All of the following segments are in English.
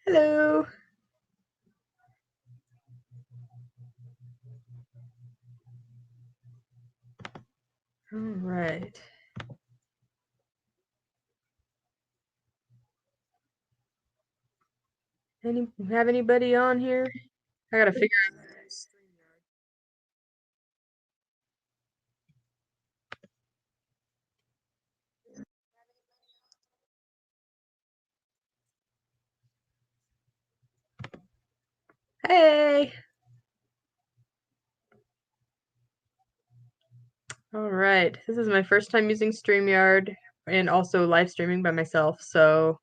Hello. All right. Have anybody on here? I gotta figure out. Hey. All right. This is my first time using StreamYard and also live streaming by myself, so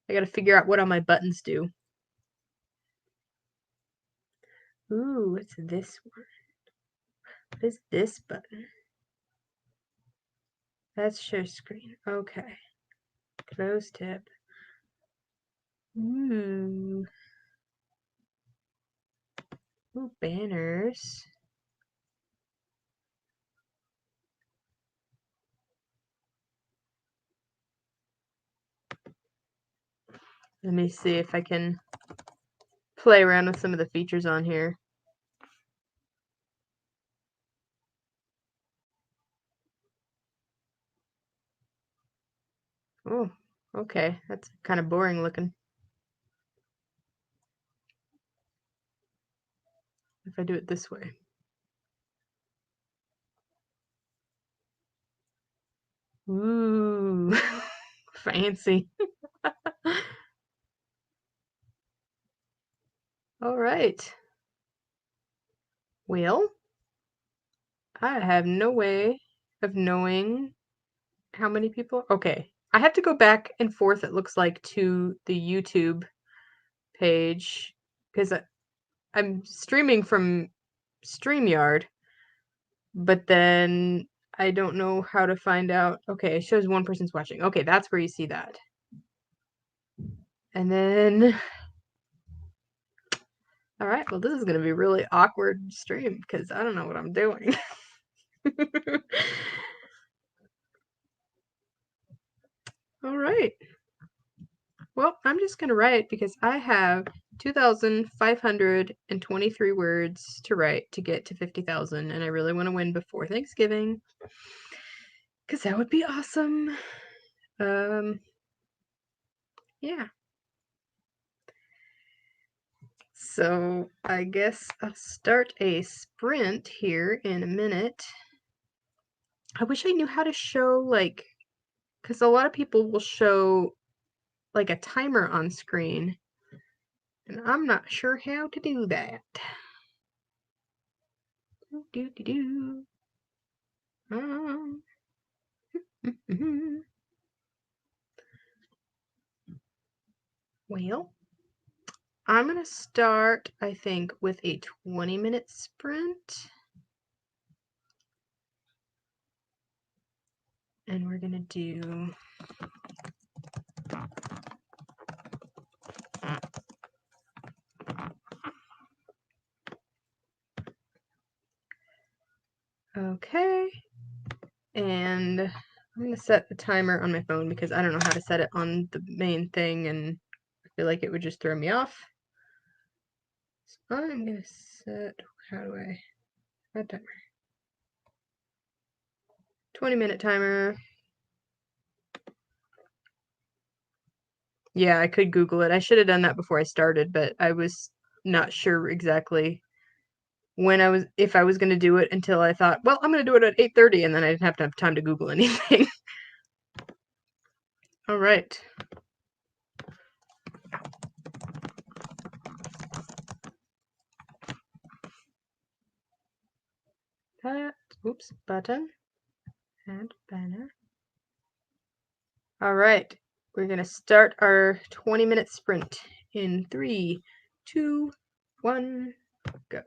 I gotta figure out what all my buttons do. Ooh, what's this one? What is this button? That's share screen. Okay. Close tab. Ooh. Ooh, banners. Let me see if I can play around with some of the features on here. Oh, okay. That's kind of boring looking. If I do it this way. Ooh, fancy. All right. Well, I have no way of knowing how many people. Okay. I have to go back and forth, it looks like, to the YouTube page because I'm streaming from StreamYard, but then I don't know how to find out. Okay, it shows one person's watching. Okay, that's where you see that. And then, all right, well, this is going to be a really awkward stream because I don't know what I'm doing. All right. Well, I'm just going to write because I have 2,523 words to write to get to 50,000, and I really want to win before Thanksgiving because that would be awesome. Yeah. So I guess I'll start a sprint here in a minute. I wish I knew how to show, like, because a lot of people will show like a timer on screen, and I'm not sure how to do that. Do do do. Well, I'm gonna start, I think, with a 20-minute sprint. And we're gonna do okay. And I'm gonna set the timer on my phone because I don't know how to set it on the main thing, and I feel like it would just throw me off. So I'm gonna set, how do I, that timer? 20-minute timer. Yeah, I could Google it. I should have done that before I started, but I was not sure exactly when if I was going to do it until I thought, well, I'm going to do it at 8:30, and then I didn't have to have time to Google anything. All right. Oops, button, add banner. All right, we're going to start our 20-minute sprint in 3, 2, 1, go.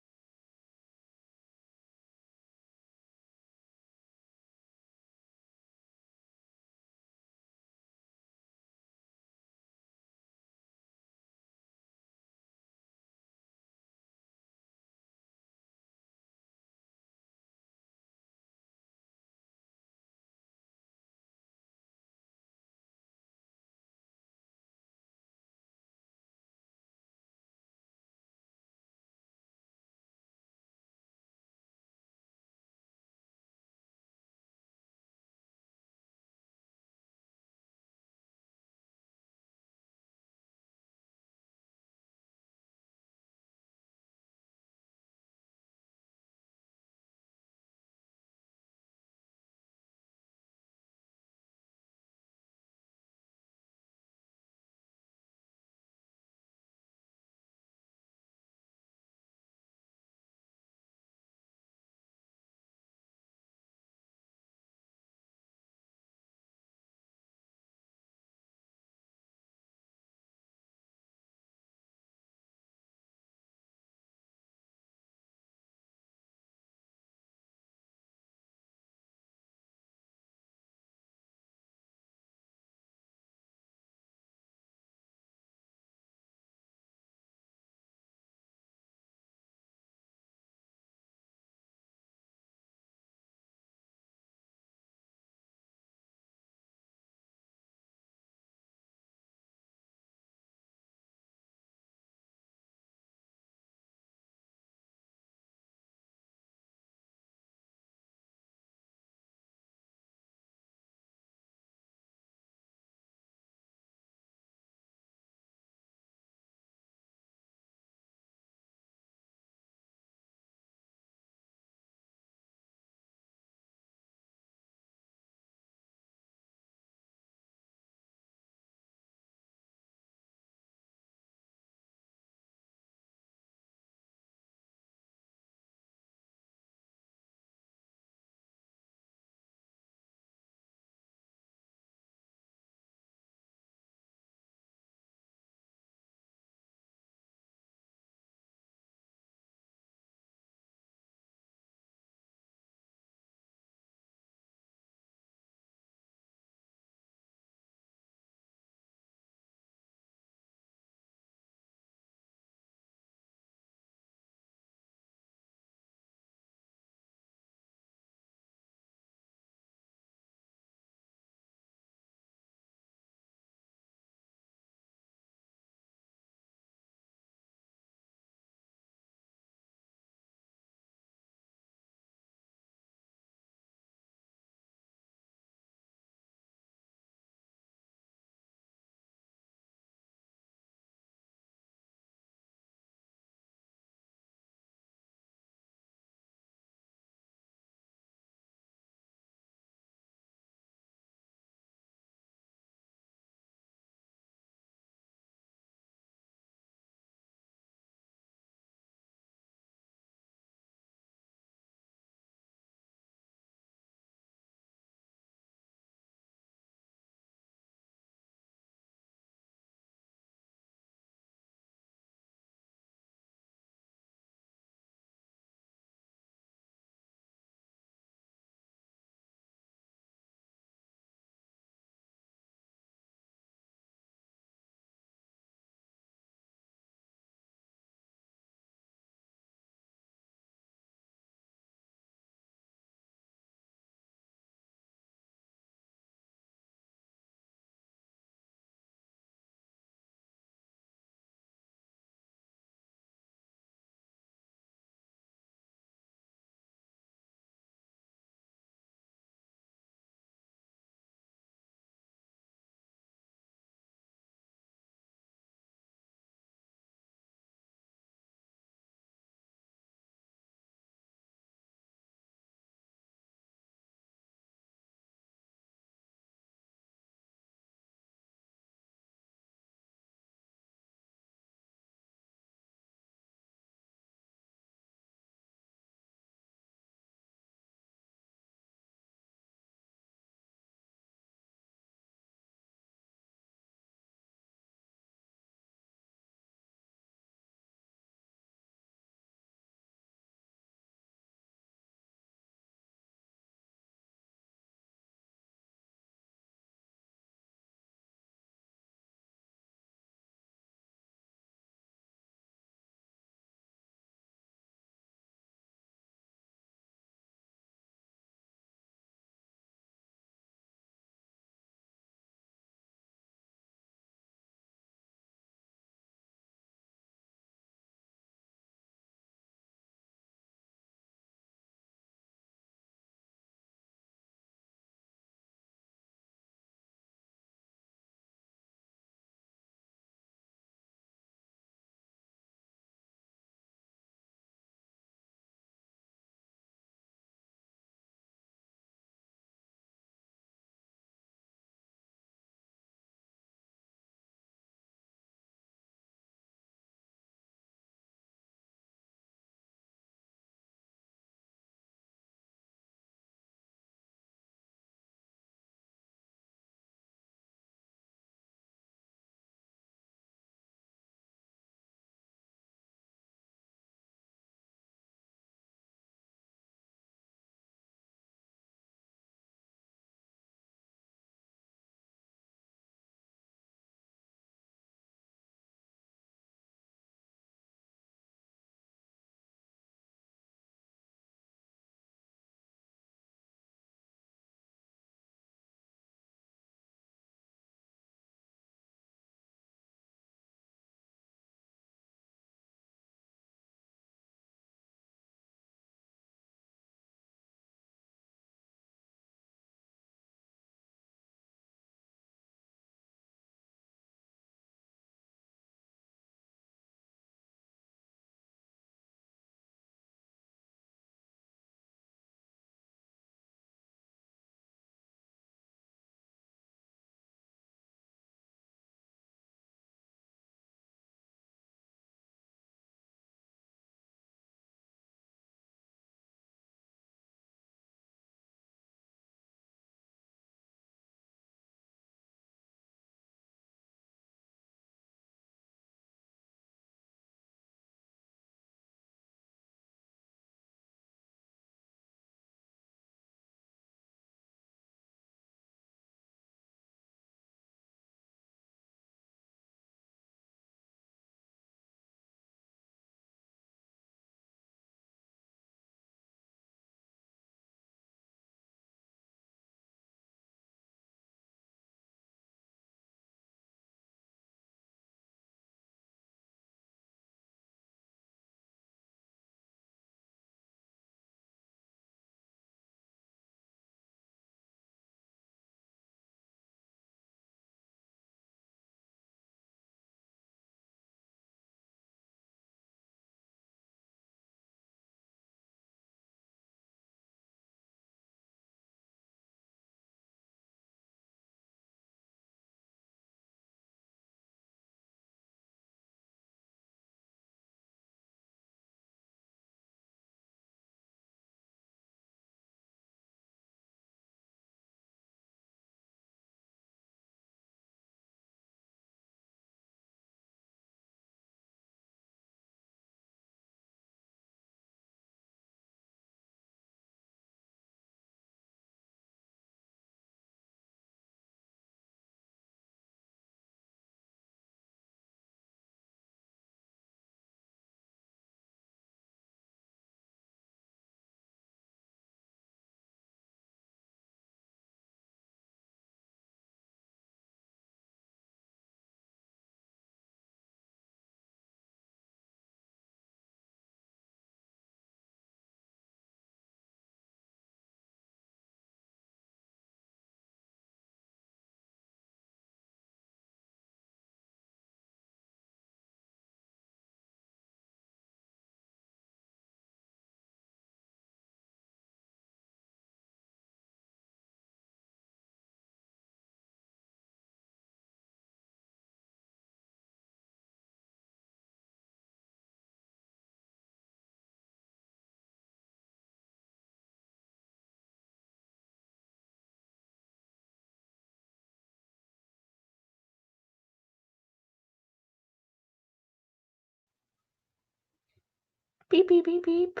Beep, beep, beep, beep.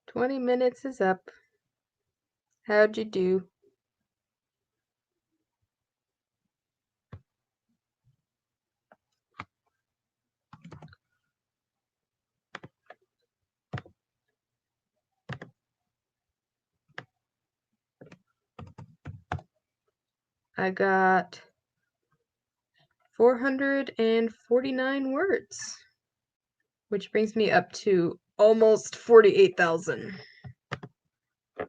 20 minutes is up. How'd you do? I got 449 words, which brings me up to almost 48,000. I'm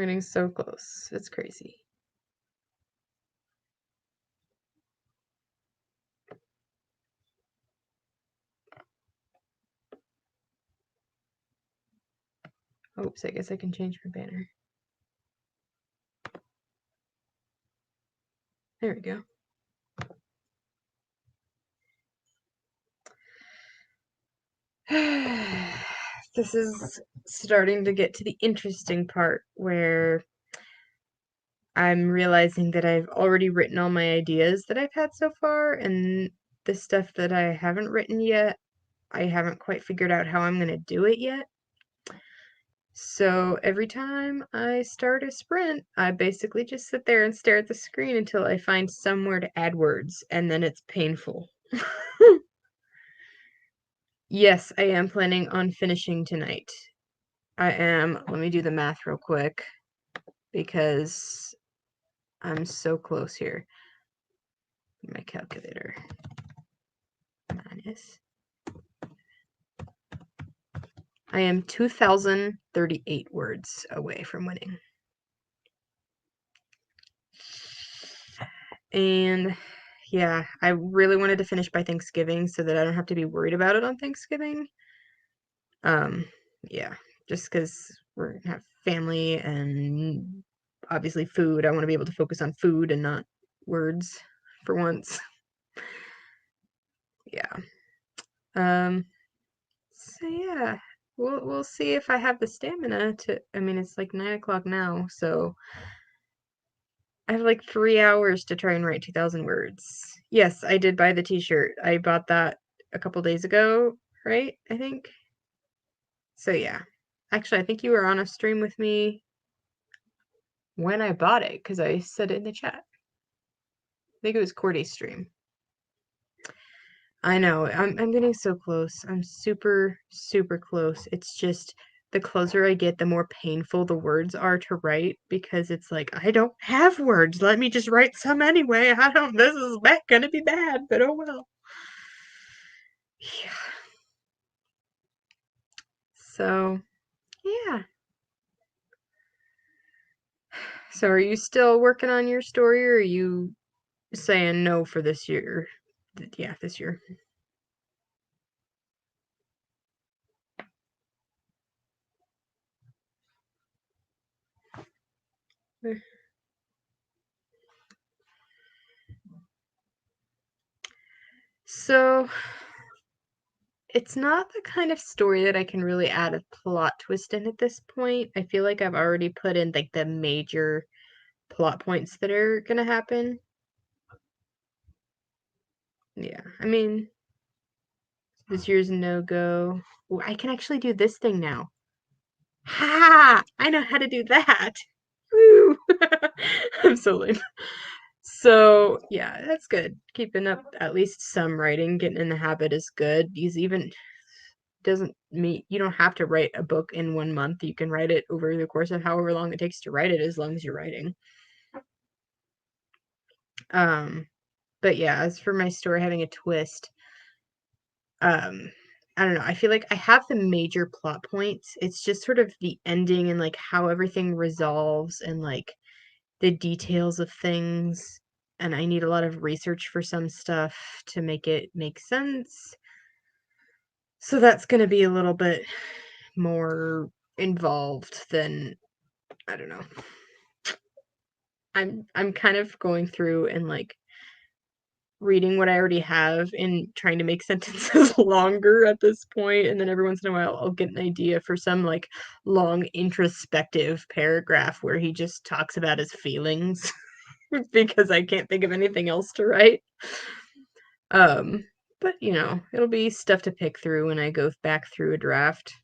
getting so close. It's crazy. Oops, I guess I can change my banner. There we go. This is starting to get to the interesting part where I'm realizing that I've already written all my ideas that I've had so far, and the stuff that I haven't written yet, I haven't quite figured out how I'm going to do it yet. So every time I start a sprint, I basically just sit there and stare at the screen until I find somewhere to add words, and then it's painful. Yes, I am planning on finishing tonight. I am. Let me do the math real quick because I'm so close here. My calculator. Minus. I am 2,038 words away from winning. And yeah, I really wanted to finish by Thanksgiving so that I don't have to be worried about it on Thanksgiving. Yeah, just because we're gonna have family and obviously food. I want to be able to focus on food and not words for once. Yeah. So yeah, we'll see if I have the stamina to. I mean, it's like 9 o'clock now, so I have like 3 hours to try and write 2,000 words. Yes, I did buy the t-shirt. I bought that a couple days ago, right? I think. So yeah. Actually, I think you were on a stream with me when I bought it, because I said it in the chat. I think it was Cordy's stream. I know, I'm getting so close. I'm super, super close. It's just the closer I get, the more painful the words are to write because it's like, I don't have words. Let me just write some anyway. This is gonna be bad, but oh well. Yeah. So, yeah. So are you still working on your story, or are you saying no for this year? Yeah, this year. So, it's not the kind of story that I can really add a plot twist in at this point. I feel like I've already put in like the major plot points that are gonna happen. Yeah, I mean, this year's no-go. Ooh, I can actually do this thing now. Ha! I know how to do that. Woo! I'm so lame. So, yeah, that's good. Keeping up at least some writing, getting in the habit is good. Because even doesn't mean you don't have to write a book in 1 month. You can write it over the course of however long it takes to write it, as long as you're writing. But yeah, as for my story having a twist, I don't know. I feel like I have the major plot points. It's just sort of the ending and like how everything resolves and like the details of things. And I need a lot of research for some stuff to make it make sense. So that's going to be a little bit more involved than, I don't know. I'm kind of going through and like reading what I already have and trying to make sentences longer at this point, and then every once in a while I'll get an idea for some like long introspective paragraph where he just talks about his feelings because I can't think of anything else to write. Um But, you know, it'll be stuff to pick through when I go back through a draft.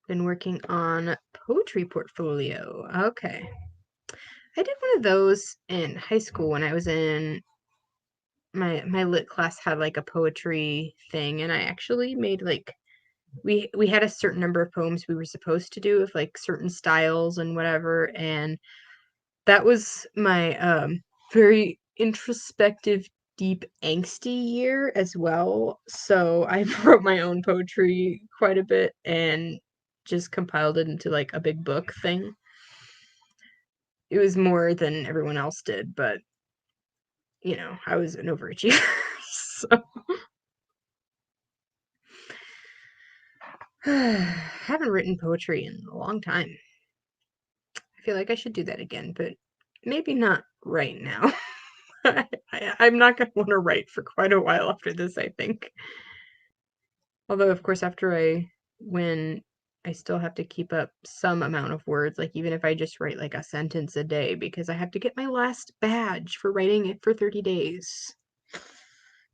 Been working on poetry portfolio. Okay. I did one of those in high school when I was in my lit class had like a poetry thing, and I actually made like we had a certain number of poems we were supposed to do with like certain styles and whatever, and that was my very introspective, deep, angsty year as well. So I wrote my own poetry quite a bit and just compiled it into like a big book thing. It was more than everyone else did, but you know, I was an overachiever. So haven't written poetry in a long time. I feel like I should do that again, but maybe not right now. I'm not going to want to write for quite a while after this, I think. Although, of course, after I win, I still have to keep up some amount of words, like even if I just write like a sentence a day, because I have to get my last badge for writing it for 30 days.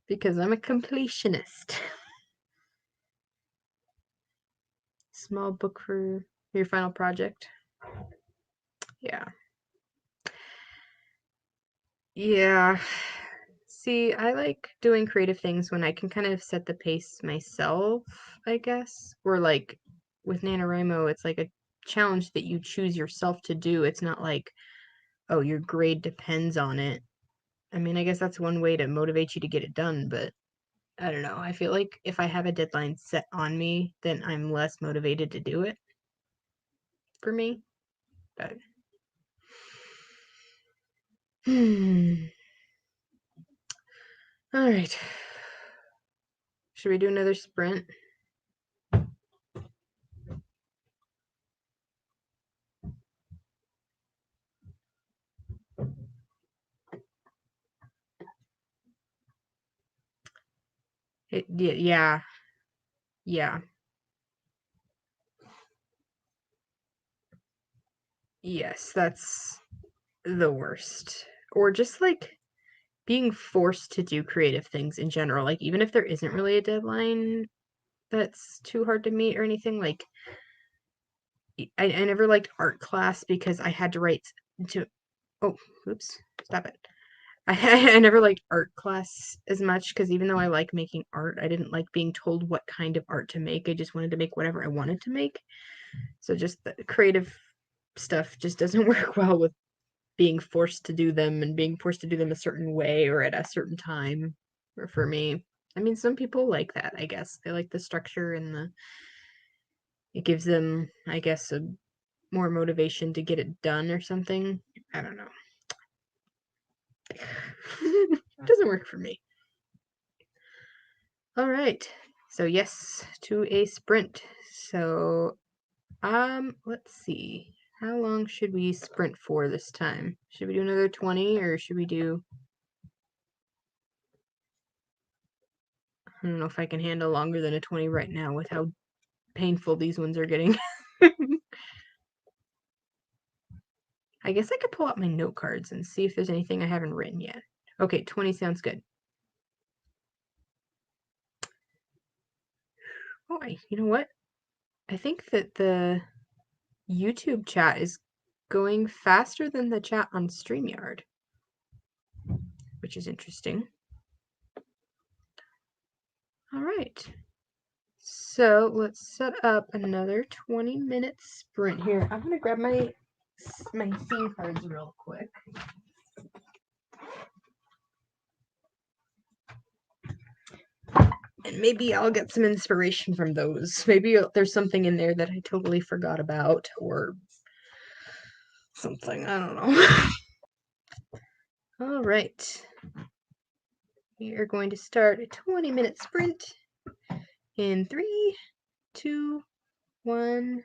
Because I'm a completionist. Small book for your final project. Yeah. Yeah. See, I like doing creative things when I can kind of set the pace myself, I guess. Or like with NaNoWriMo, it's like a challenge that you choose yourself to do. It's not like, oh, your grade depends on it. I mean, I guess that's one way to motivate you to get it done, but I don't know. I feel like if I have a deadline set on me, then I'm less motivated to do it for me. But All right. Should we do another sprint? Yeah. Yeah. Yes, that's the worst. Or just like being forced to do creative things in general. Like even if there isn't really a deadline that's too hard to meet or anything, like I never liked art class because I had to write to oh, oops, stop it. I never liked art class as much because even though I like making art, I didn't like being told what kind of art to make. I just wanted to make whatever I wanted to make. So just the creative stuff just doesn't work well with being forced to do them and being forced to do them a certain way or at a certain time. Or for me, I mean, some people like that, I guess. They like the structure and it gives them, I guess, a more motivation to get it done or something. I don't know. It doesn't work for me. All right. So yes, to a sprint. So let's see. How long should we sprint for this time? Should we do another 20 or should we do I don't know if I can handle longer than a 20 right now with how painful these ones are getting. I guess I could pull out my note cards and see if there's anything I haven't written yet. Okay, 20 sounds good. Oh, you know what? I think that the YouTube chat is going faster than the chat on StreamYard, which is interesting. All right. So let's set up another 20-minute sprint here. I'm gonna grab my theme cards real quick. And maybe I'll get some inspiration from those. Maybe there's something in there that I totally forgot about or something. I don't know. All right. We are going to start a 20-minute sprint in 3, 2, 1.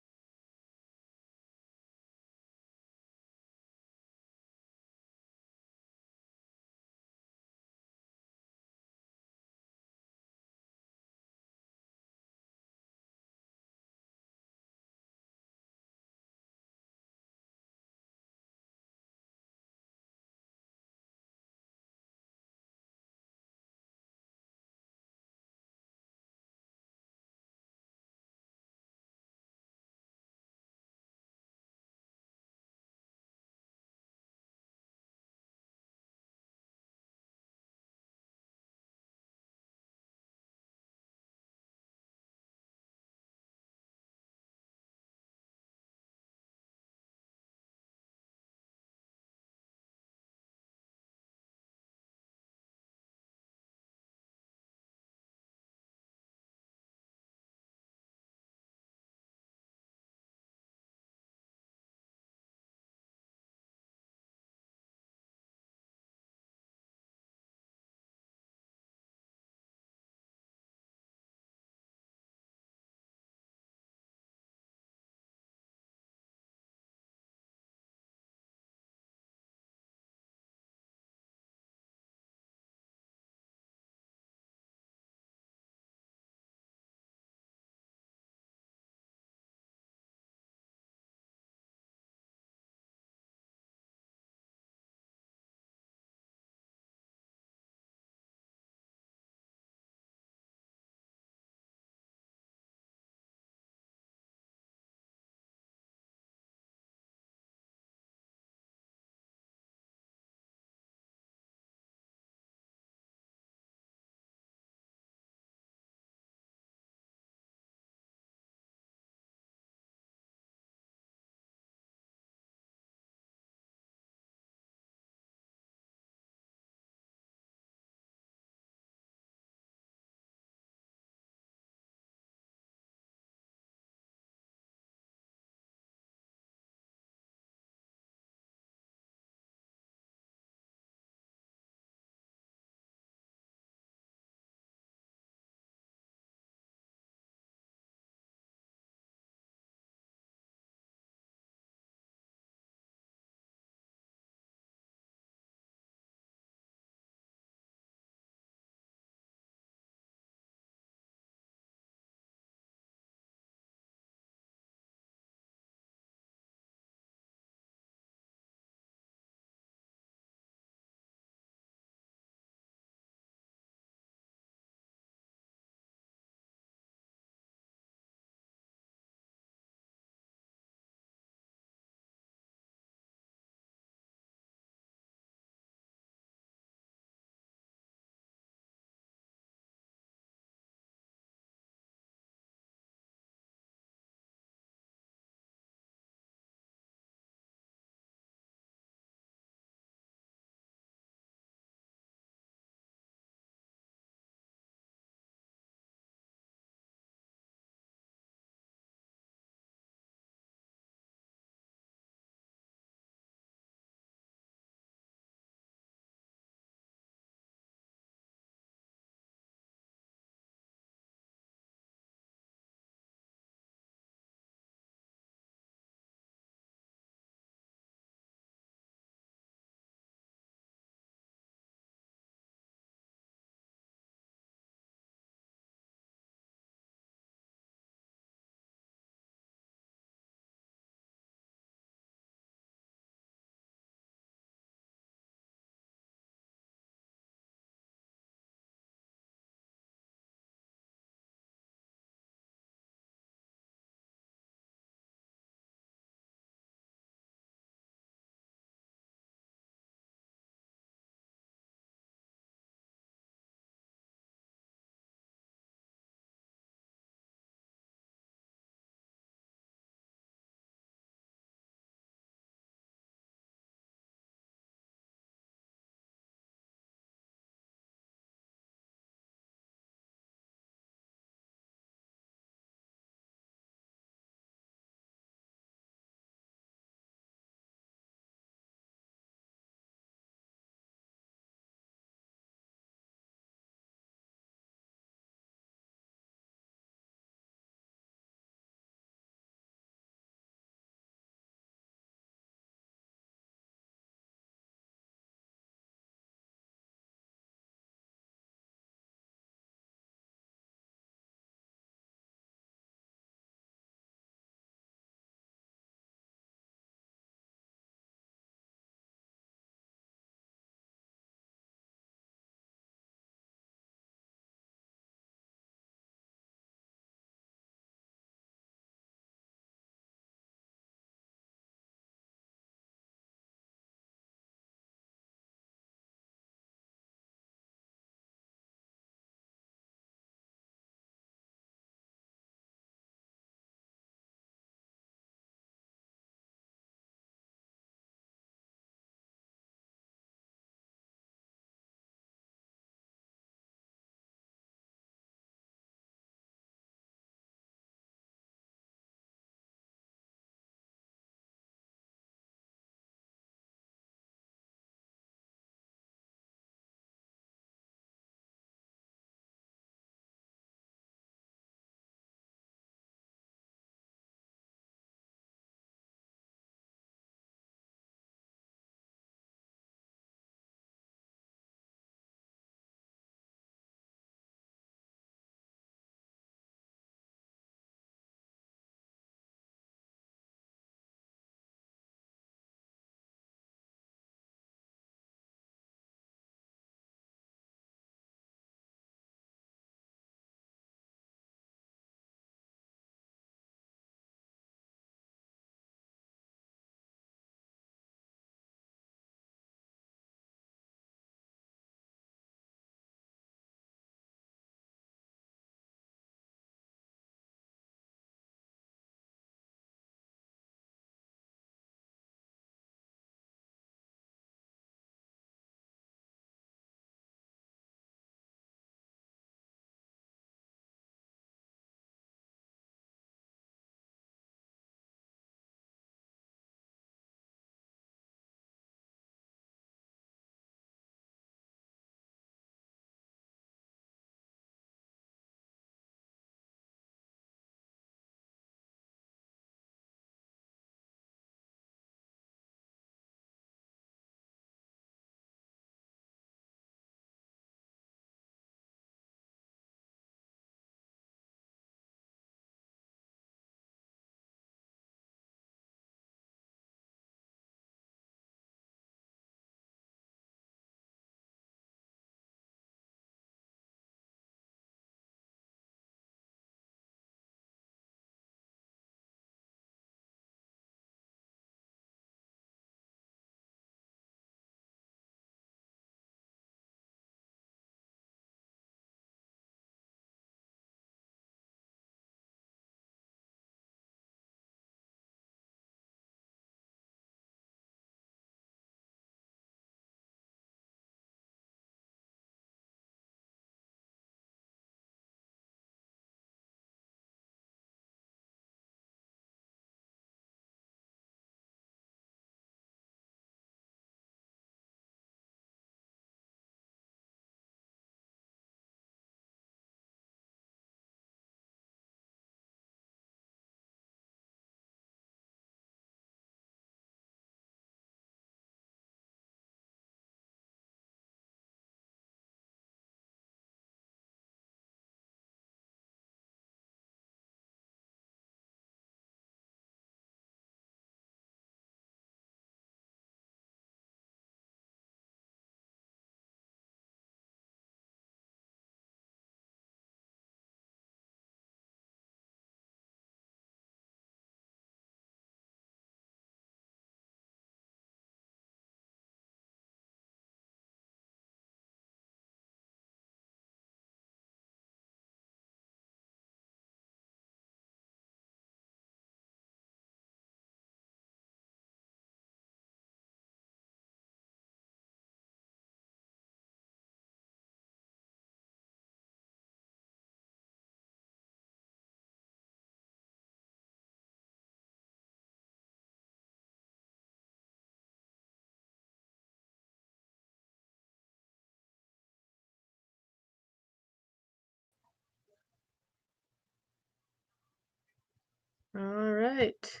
All right.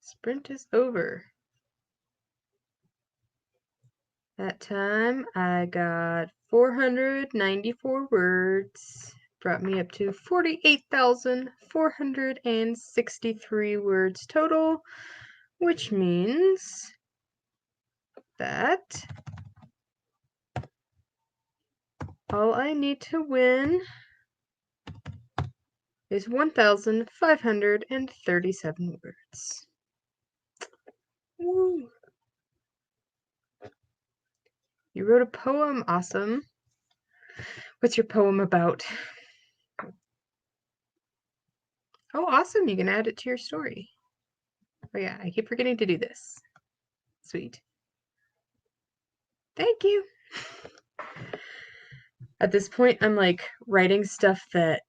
Sprint is over. That time I got 494 words. Brought me up to 48,463 words total, which means that all I need to win is 1,537 words. Woo! You wrote a poem, awesome. What's your poem about? Oh, awesome, you can add it to your story. Oh yeah, I keep forgetting to do this. Sweet. Thank you. At this point, I'm like writing stuff that,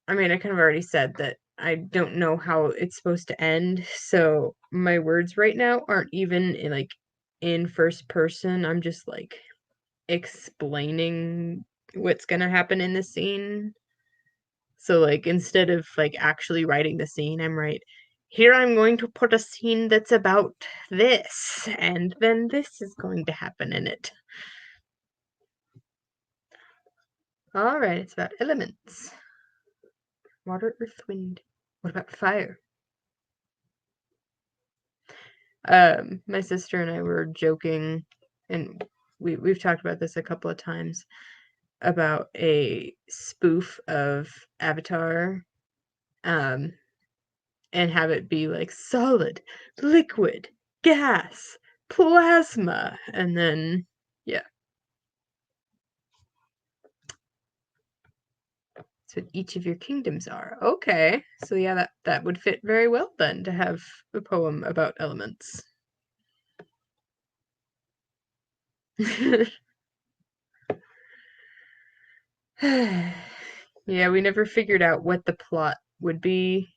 I mean, I kind of already said that I don't know how it's supposed to end, so my words right now aren't even in first person. I'm just like explaining what's gonna happen in the scene. So like instead of like actually writing the scene, here I'm going to put a scene that's about this, and then this is going to happen in it. Alright, it's about elements. Water, earth, wind. What about fire? My sister and I were joking, and we've talked about this a couple of times, about a spoof of Avatar, and have it be like solid, liquid, gas, plasma, and then, yeah. That's what each of your kingdoms are. Okay, so yeah, that would fit very well then, to have a poem about elements. Yeah, we never figured out what the plot would be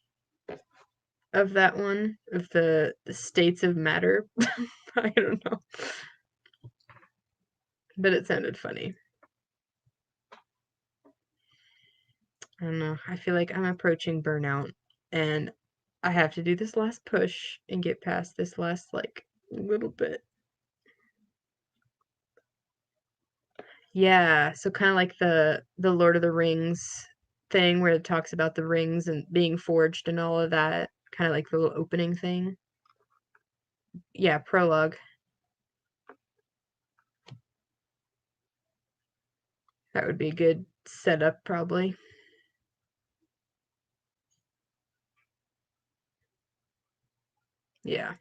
of that one, of the states of matter. I don't know. But it sounded funny. I don't know. I feel like I'm approaching burnout, and I have to do this last push and get past this last, like, little bit. Yeah, so kind of like the Lord of the Rings thing where it talks about the rings and being forged and all of that, kind of like the little opening thing. Yeah, prologue. That would be a good setup, probably. Yeah.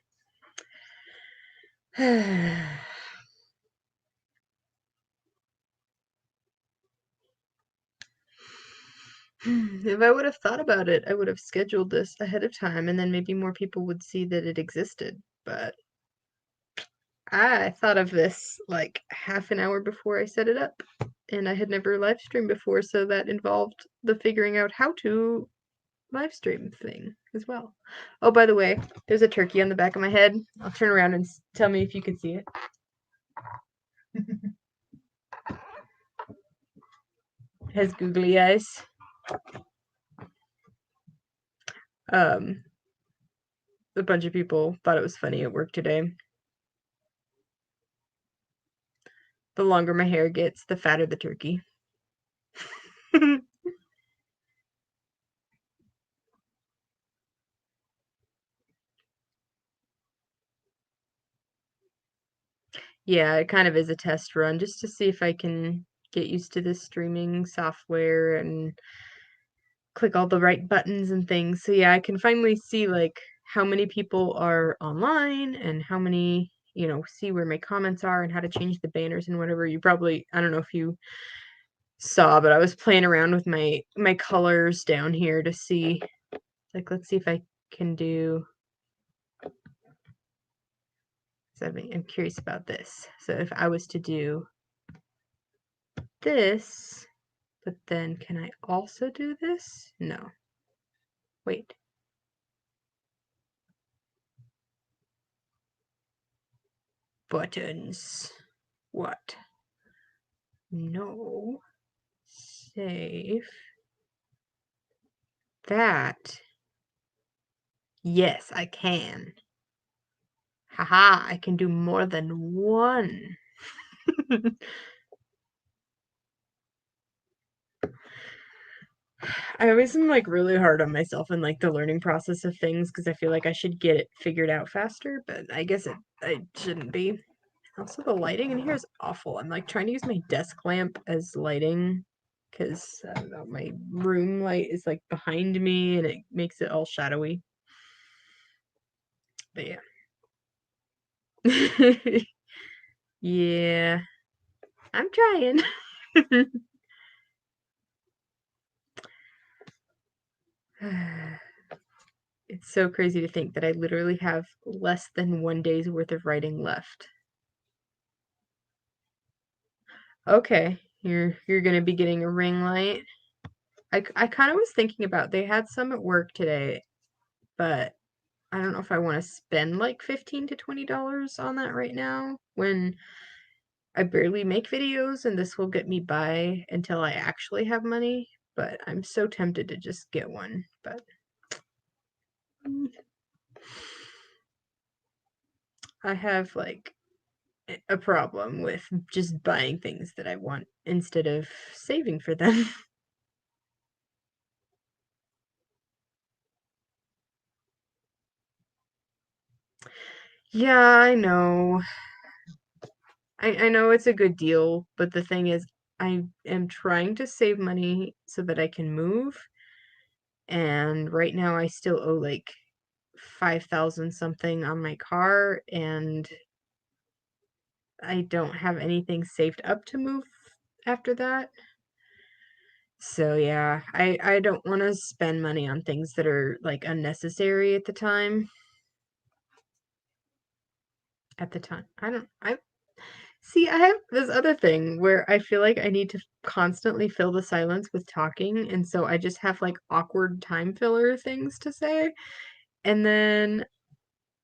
If I would have thought about it, I would have scheduled this ahead of time, and then maybe more people would see that it existed. But I thought of this like half an hour before I set it up, and I had never live streamed before, so that involved the figuring out how to live stream thing as well. Oh, by the way, there's a turkey on the back of my head. I'll turn around and tell me if you can see it. It has googly eyes. A bunch of people thought it was funny at work today. The longer my hair gets, the fatter the turkey. Yeah, it kind of is a test run just to see if I can get used to this streaming software and click all the right buttons and things. So yeah, I can finally see like how many people are online and how many, see where my comments are and how to change the banners and whatever. You probably, I don't know if you saw, but I was playing around with my colors down here to see, like, let's see if I can do, so I'm curious about this. So if I was to do this, but then can I also do this? No. Wait. Buttons. What? No. Save. That. Yes, I can. Haha, I can do more than one. I always am like really hard on myself in like the learning process of things because I feel like I should get it figured out faster, but I shouldn't be. Also, the lighting in here is awful. I'm like trying to use my desk lamp as lighting because I don't know, my room light is like behind me and it makes it all shadowy. But yeah. Yeah, I'm trying. It's so crazy to think that I literally have less than 1 day's worth of writing left. Okay, you're gonna be getting a ring light. I kind of was thinking about they had some at work today, but I don't know if I want to spend like $15 to $20 on that right now when I barely make videos and this will get me by until I actually have money. But I'm so tempted to just get one. But I have like a problem with just buying things that I want instead of saving for them. Yeah, I know. I know it's a good deal, but the thing is, I am trying to save money so that I can move, and right now I still owe like 5,000 something on my car, and I don't have anything saved up to move after that. So yeah, I don't want to spend money on things that are like unnecessary at the time. At the time. I see, I have this other thing where I feel like I need to constantly fill the silence with talking, and so I just have like awkward time filler things to say, and then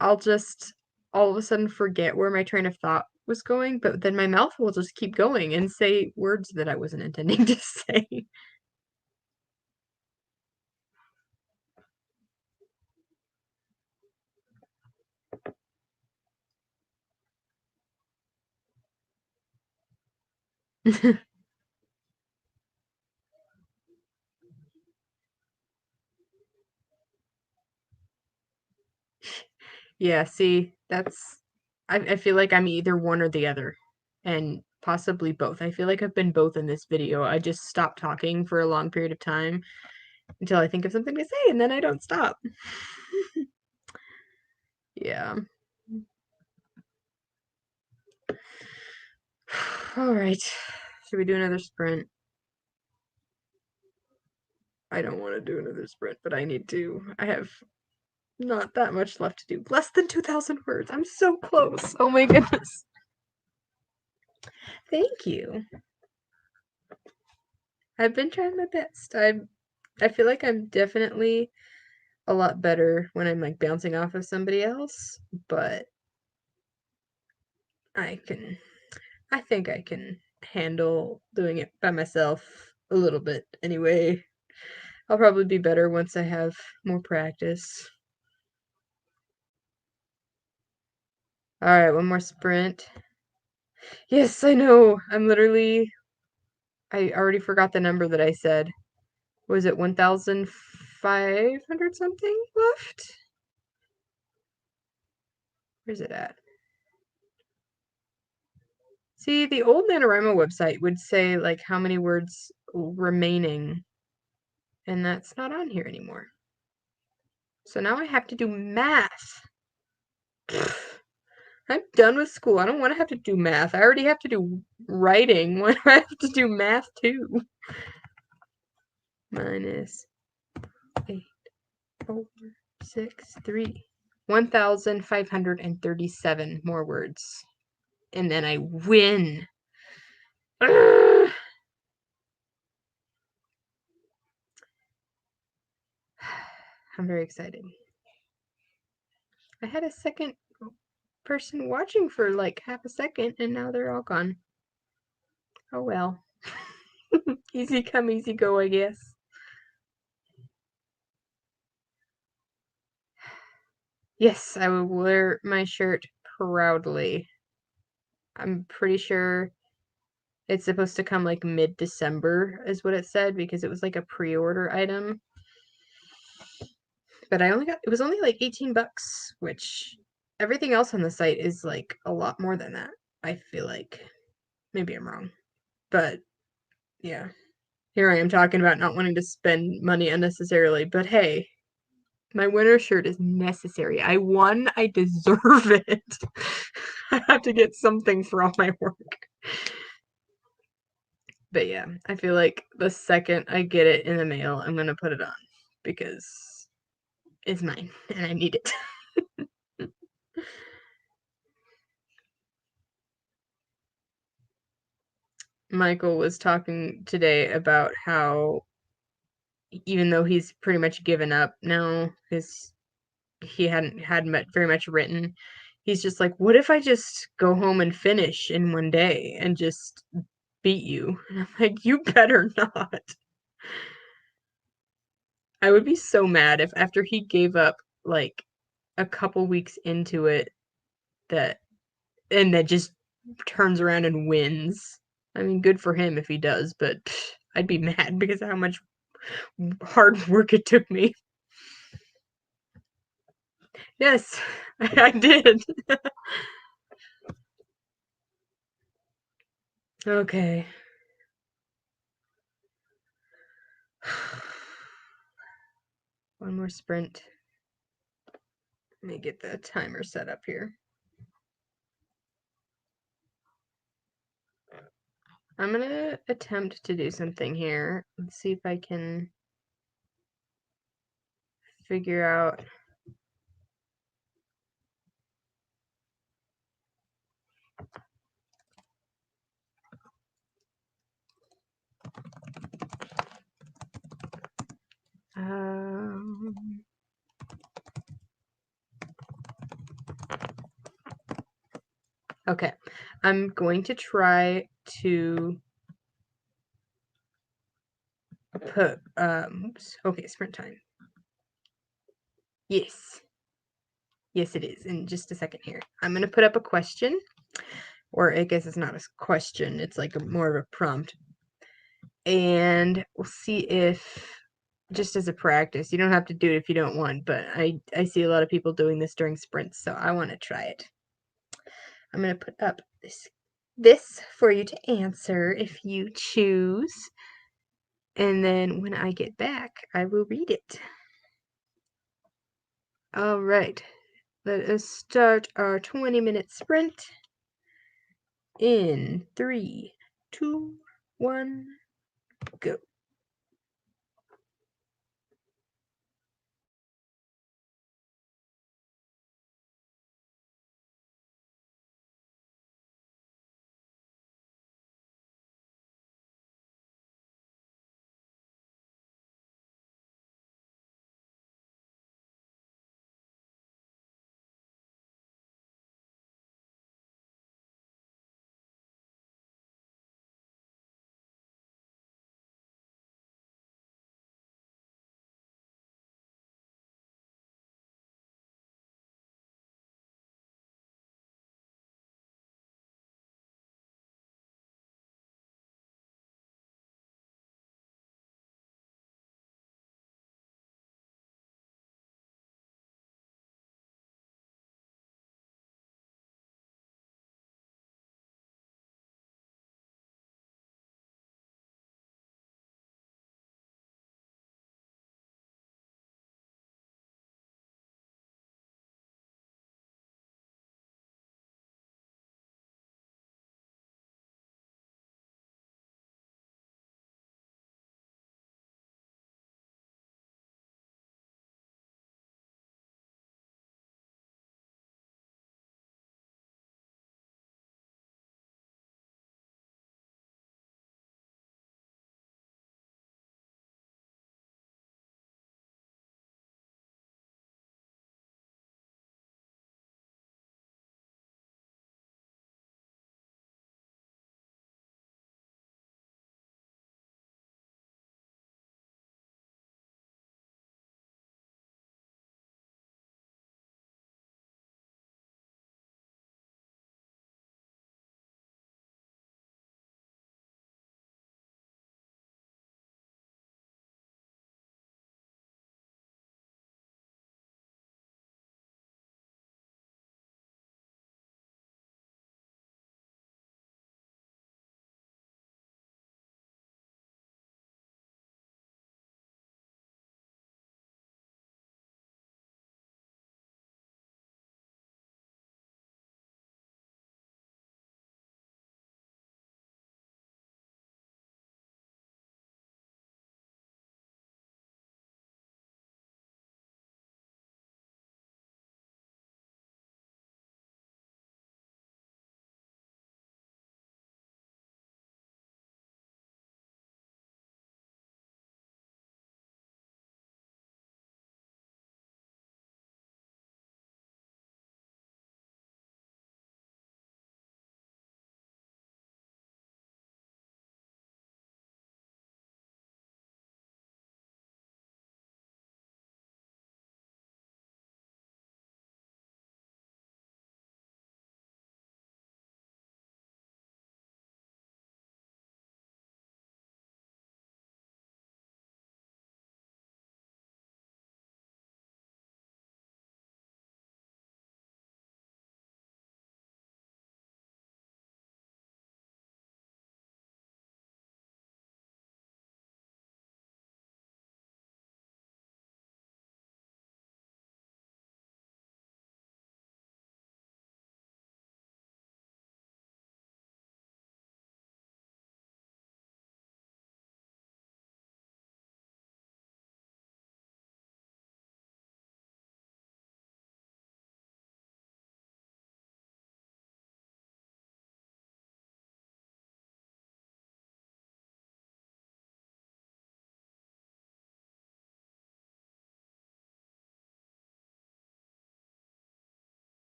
I'll just all of a sudden forget where my train of thought was going, but then my mouth will just keep going and say words that I wasn't intending to say. Yeah, see, I feel like I'm either one or the other, and possibly both. I feel like I've been both in this video. I just stop talking for a long period of time until I think of something to say, and then I don't stop. Yeah. All right. Should we do another sprint? I don't want to do another sprint, but I need to. I have not that much left to do. Less than 2,000 words. I'm so close. Oh my goodness. Thank you. I've been trying my best. I feel like I'm definitely a lot better when I'm like bouncing off of somebody else, but I can I think I can handle doing it by myself a little bit anyway. I'll probably be better once I have more practice. All right, one more sprint. Yes, I know. I already forgot the number that I said. Was it 1,500 something left? Where's it at? See, the old NaNoWriMo website would say like how many words remaining, and that's not on here anymore. So now I have to do math. I'm done with school. I don't want to have to do math. I already have to do writing. Why do I have to do math too? Minus 8, 4, 6, 3. 1,537 more words. And then I win. Ugh! I'm very excited. I had a second person watching for like half a second and now they're all gone. Oh well. Easy come, easy go, I guess. Yes, I will wear my shirt proudly. I'm pretty sure it's supposed to come like mid-December is what it said because it was like a pre-order item. But it was only like 18 bucks, which everything else on the site is like a lot more than that. I feel like. Maybe I'm wrong. But yeah. Here I am talking about not wanting to spend money unnecessarily, but hey, my winter shirt is necessary. I won, I deserve it. I have to get something for all my work. But yeah, I feel like the second I get it in the mail, I'm gonna put it on because it's mine and I need it. Michael was talking today about how even though he's pretty much given up now, because he hadn't had very much written, he's just like, what if I just go home and finish in one day and just beat you? And I'm like, you better not. I would be so mad if after he gave up like a couple weeks into it that and that just turns around and wins. I mean, good for him if he does, but I'd be mad because of how much hard work it took me. Yes, I did. Okay. One more sprint. Let me get the timer set up here. I'm gonna attempt to do something here. Let's see if I can figure out. Um, okay, I'm going to try to put, oops, okay, sprint time. Yes. Yes, it is. In just a second here. I'm going to put up a question, or I guess it's not a question, it's like more of a prompt. And we'll see if, just as a practice, you don't have to do it if you don't want, but I see a lot of people doing this during sprints, so I want to try it. I'm going to put up this for you to answer if you choose. And then when I get back, I will read it. All right. Let us start our 20-minute sprint in 3, 2, 1, go.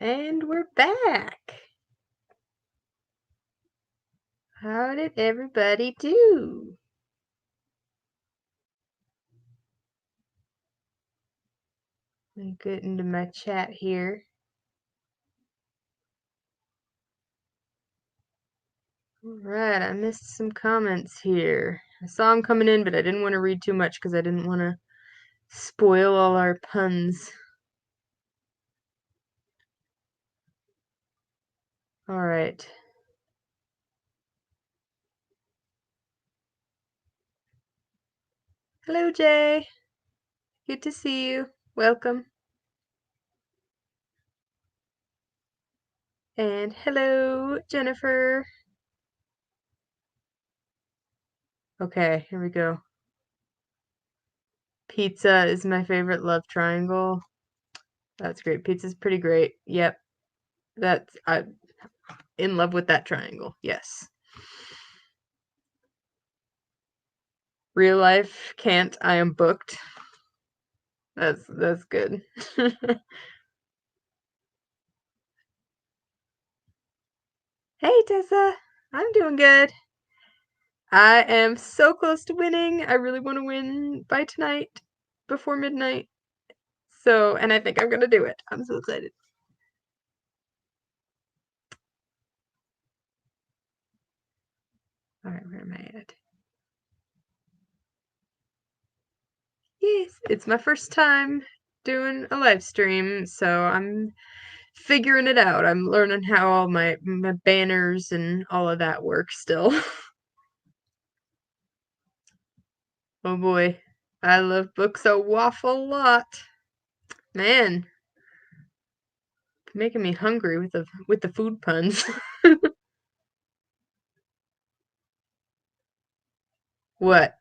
And we're back. How did everybody do? Let me get into my chat here. Alright, I missed some comments here. I saw them coming in, but I didn't want to read too much because I didn't want to spoil all our puns. Alright. Hello, Jay. Good to see you. Welcome. And hello, Jennifer. Okay, here we go. Pizza is my favorite love triangle. That's great. Pizza's pretty great. Yep. I'm in love with that triangle. Yes. Real life can't. I am booked. That's good. Hey, Tessa. I'm doing good. I am so close to winning. I really want to win by tonight, before midnight. So, and I think I'm gonna do it. I'm so excited. All right, where am I at? Yes, it's my first time doing a live stream, so I'm figuring it out. I'm learning how all my banners and all of that work still. Oh boy, I love books a waffle lot. Man, making me hungry with the food puns. What?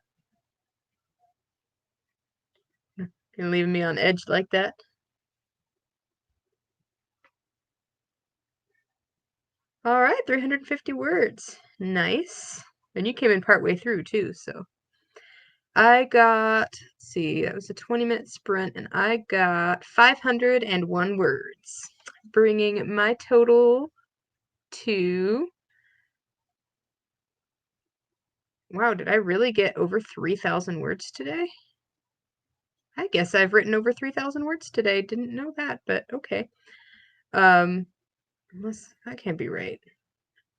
You're leaving me on edge like that? All right, 350 words. Nice. And you came in partway through too, so. I got, let's see, that was a 20-minute sprint, and I got 501 words, bringing my total to, wow, did I really get over 3,000 words today? I guess I've written over 3,000 words today. Didn't know that, but okay. Unless that can't be right.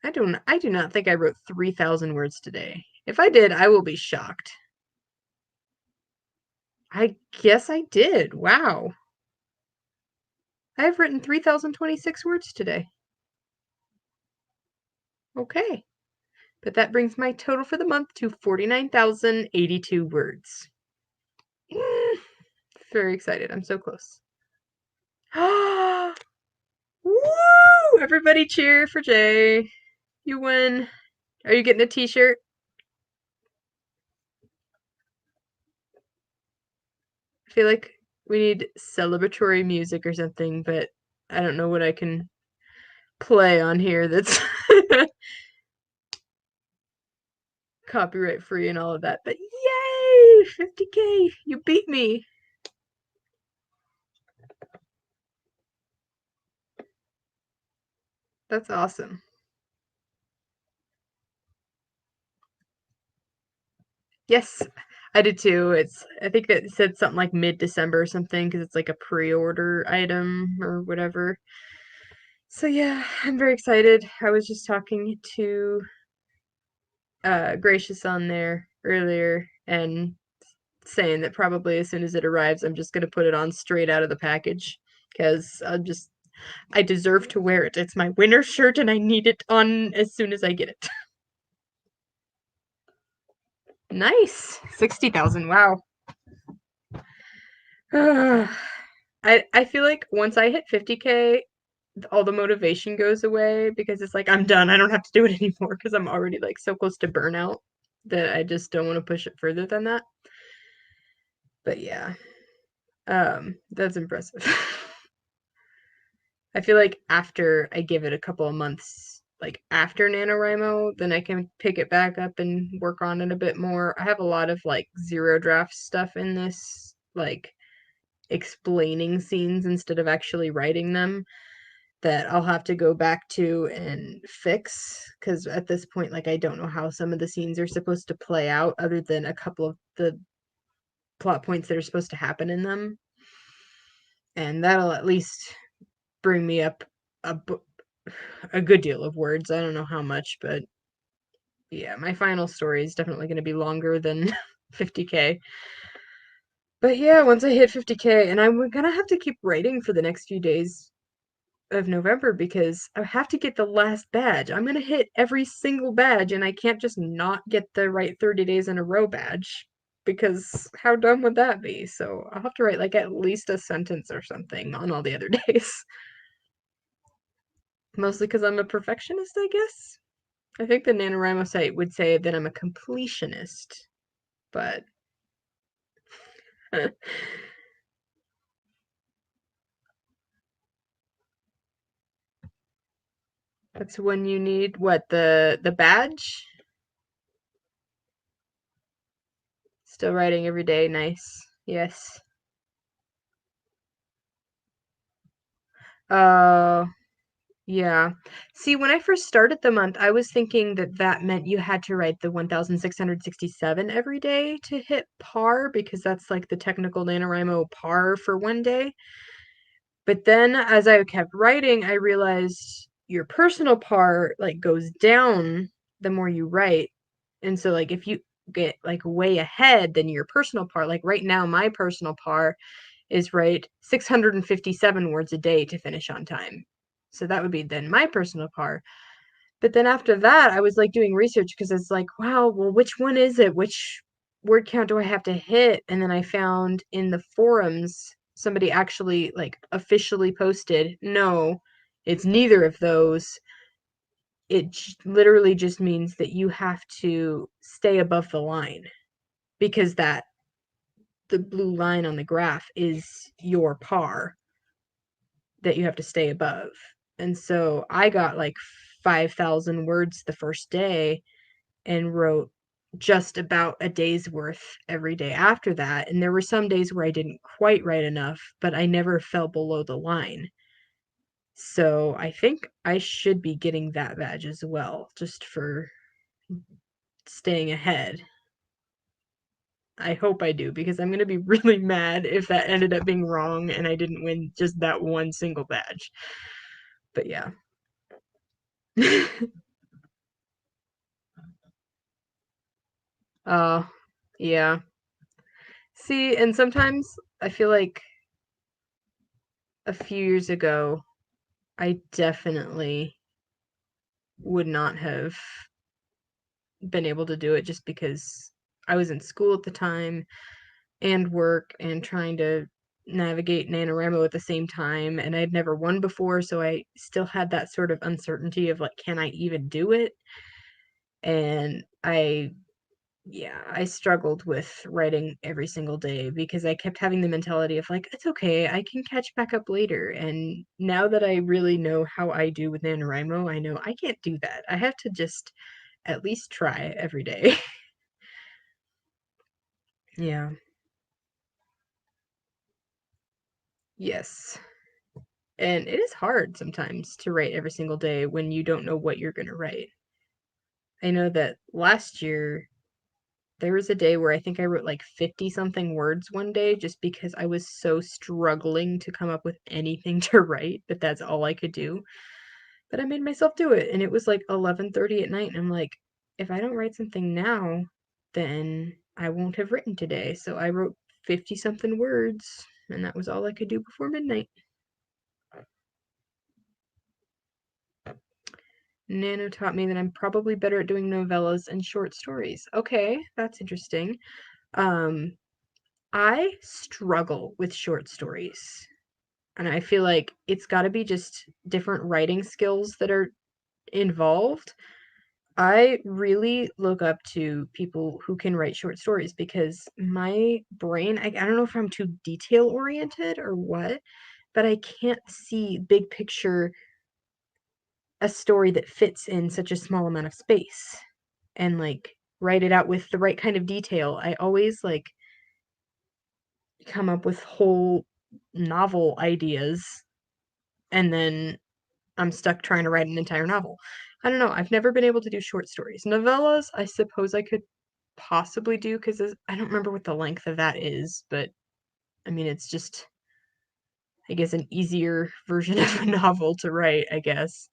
I do not think I wrote 3,000 words today. If I did, I will be shocked. I guess I did. Wow. I've written 3,026 words today. Okay. But that brings my total for the month to 49,082 words. Very excited. I'm so close. Woo! Everybody cheer for Jay. You win. Are you getting a t-shirt? I feel like we need celebratory music or something, but I don't know what I can play on here that's copyright free and all of that. But yay! 50K! You beat me! That's awesome. Yes, I did too. I think it said something like mid-December or something because it's like a pre-order item or whatever. So yeah, I'm very excited. I was just talking to Gracious on there earlier and saying that probably as soon as it arrives, I'm just gonna put it on straight out of the package because I deserve to wear it. It's my winter shirt and I need it on as soon as I get it. Nice. 60,000. Wow. I feel like once I hit 50K, all the motivation goes away because it's like I'm done. I don't have to do it anymore because I'm already like so close to burnout that I just don't want to push it further than that. But yeah. That's impressive. I feel like after I give it a couple of months, like after NaNoWriMo, then I can pick it back up and work on it a bit more. I have a lot of like zero draft stuff in this, like explaining scenes instead of actually writing them. that I'll have to go back to and fix, because at this point, like, I don't know how some of the scenes are supposed to play out other than a couple of the plot points that are supposed to happen in them. And that'll at least bring me up a, a good deal of words. I don't know how much, but yeah, my final story is definitely going to be longer than 50K. But yeah, once I hit 50K, and I'm gonna have to keep writing for the next few days of November because I have to get the last badge. I'm gonna hit every single badge, and I can't just not get the right 30 days in a row badge because how dumb would that be? So I'll have to write like at least a sentence or something on all the other days. Mostly because I'm a perfectionist, I guess. I think the NaNoWriMo site would say that I'm a completionist, but that's when you need what, the badge? Still writing every day, nice. Yes. Uh, yeah. See, when I first started the month, I was thinking that that meant you had to write the 1667 every day to hit par because that's like the technical NaNoWriMo par for one day. But then as I kept writing, I realized your personal par like goes down the more you write. And so like if you get like way ahead, then your personal par, like right now my personal par is write 657 words a day to finish on time. So that would be then my personal par. But then after that, I was like doing research because it's like, wow, well, which one is it? Which word count do I have to hit? And then I found in the forums, somebody actually like officially posted, no, it's neither of those. It literally just means that you have to stay above the line because that the blue line on the graph is your par that you have to stay above. And so I got like 5,000 words the first day and wrote just about a day's worth every day after that. And there were some days where I didn't quite write enough, but I never fell below the line. So I think I should be getting that badge as well, just for staying ahead. I hope I do, because I'm going to be really mad if that ended up being wrong and I didn't win just that one single badge. But yeah. Oh, yeah. See, and sometimes I feel like a few years ago, I definitely would not have been able to do it just because I was in school at the time and work and trying to navigate NaNoWriMo at the same time. And I'd never won before, so I still had that sort of uncertainty of like, can I even do it? And I struggled with writing every single day because I kept having the mentality of like, it's okay, I can catch back up later. And now that I really know how I do with NaNoWriMo, I know I can't do that. I have to just at least try every day. Yeah. Yes. And it is hard sometimes to write every single day when you don't know what you're going to write. I know that last year there was a day where I think I wrote like 50 something words one day just because I was so struggling to come up with anything to write, but that's all I could do. But I made myself do it, and it was like 11:30 at night, and I'm like, if I don't write something now, then I won't have written today. So I wrote 50 something words, and that was all I could do before midnight. Nano taught me that I'm probably better at doing novellas and short stories. Okay, that's interesting. Um, I struggle with short stories. And I feel like it's got to be just different writing skills that are involved. I really look up to people who can write short stories because my brain, I don't know if I'm too detail oriented or what, but I can't see big picture a story that fits in such a small amount of space and like write it out with the right kind of detail. I always like come up with whole novel ideas and then I'm stuck trying to write an entire novel. I don't know. I've never been able to do short stories. Novellas, I suppose I could possibly do because I don't remember what the length of that is, but I mean, it's just, I guess, an easier version of a novel to write, I guess,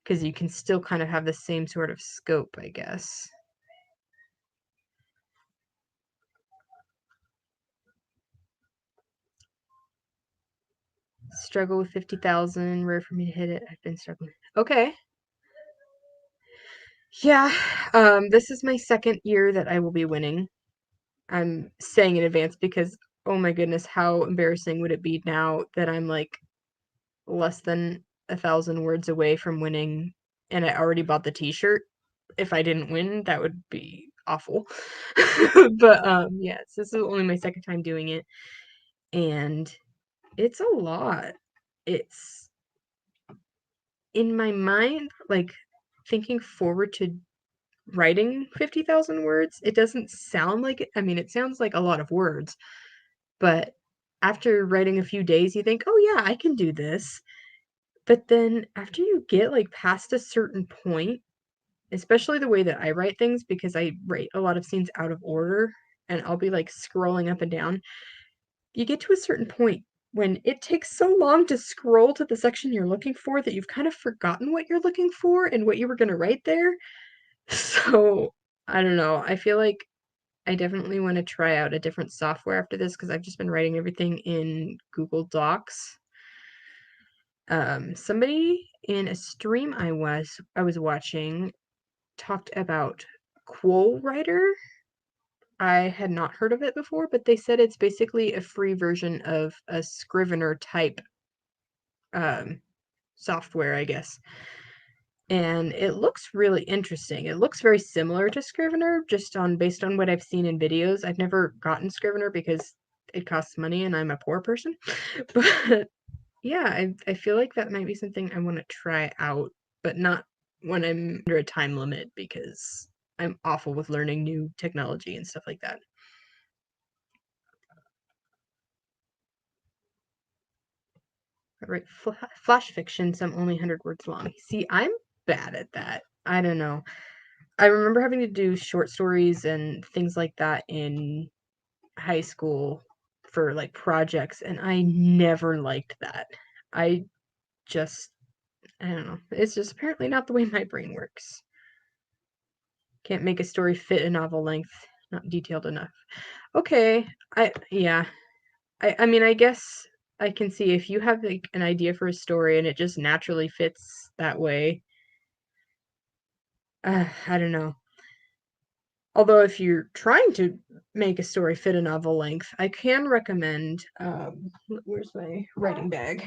because you can still kind of have the same sort of scope, I guess. Struggle with 50,000, rare for me to hit it. I've been struggling. Okay. Yeah, this is my second year that I will be winning. I'm saying in advance because, oh my goodness, how embarrassing would it be now that I'm like less than 1,000 words away from winning and I already bought the t-shirt. If I didn't win, that would be awful. But yes, this is only my second time doing it and it's a lot. It's in my mind, like thinking forward to writing 50,000 words, it doesn't sound like it. I mean, it sounds like a lot of words, but after writing a few days, you think, oh yeah, I can do this. But then after you get like past a certain point, especially the way that I write things, because I write a lot of scenes out of order and I'll be like scrolling up and down, you get to a certain point when it takes so long to scroll to the section you're looking for that you've kind of forgotten what you're looking for and what you were going to write there. So I don't know. I feel like I definitely want to try out a different software after this because I've just been writing everything in Google Docs. Somebody in a stream I was watching talked about Quoll Writer. I had not heard of it before, but they said it's basically a free version of a Scrivener type software, I guess. And it looks really interesting. It looks very similar to Scrivener, just based on what I've seen in videos. I've never gotten Scrivener because it costs money and I'm a poor person. But yeah, I feel like that might be something I want to try out, but not when I'm under a time limit because I'm awful with learning new technology and stuff like that. I write flash fiction, some only 100 words long. See, I'm bad at that. I don't know. I remember having to do short stories and things like that in high school for like projects, and I never liked that. I just, I don't know. It's just apparently not the way my brain works. Can't make a story fit a novel length, not detailed enough. Okay, yeah. I mean, I guess I can see if you have like an idea for a story and it just naturally fits that way. I don't know. Although if you're trying to make a story fit a novel length, I can recommend, where's my writing bag?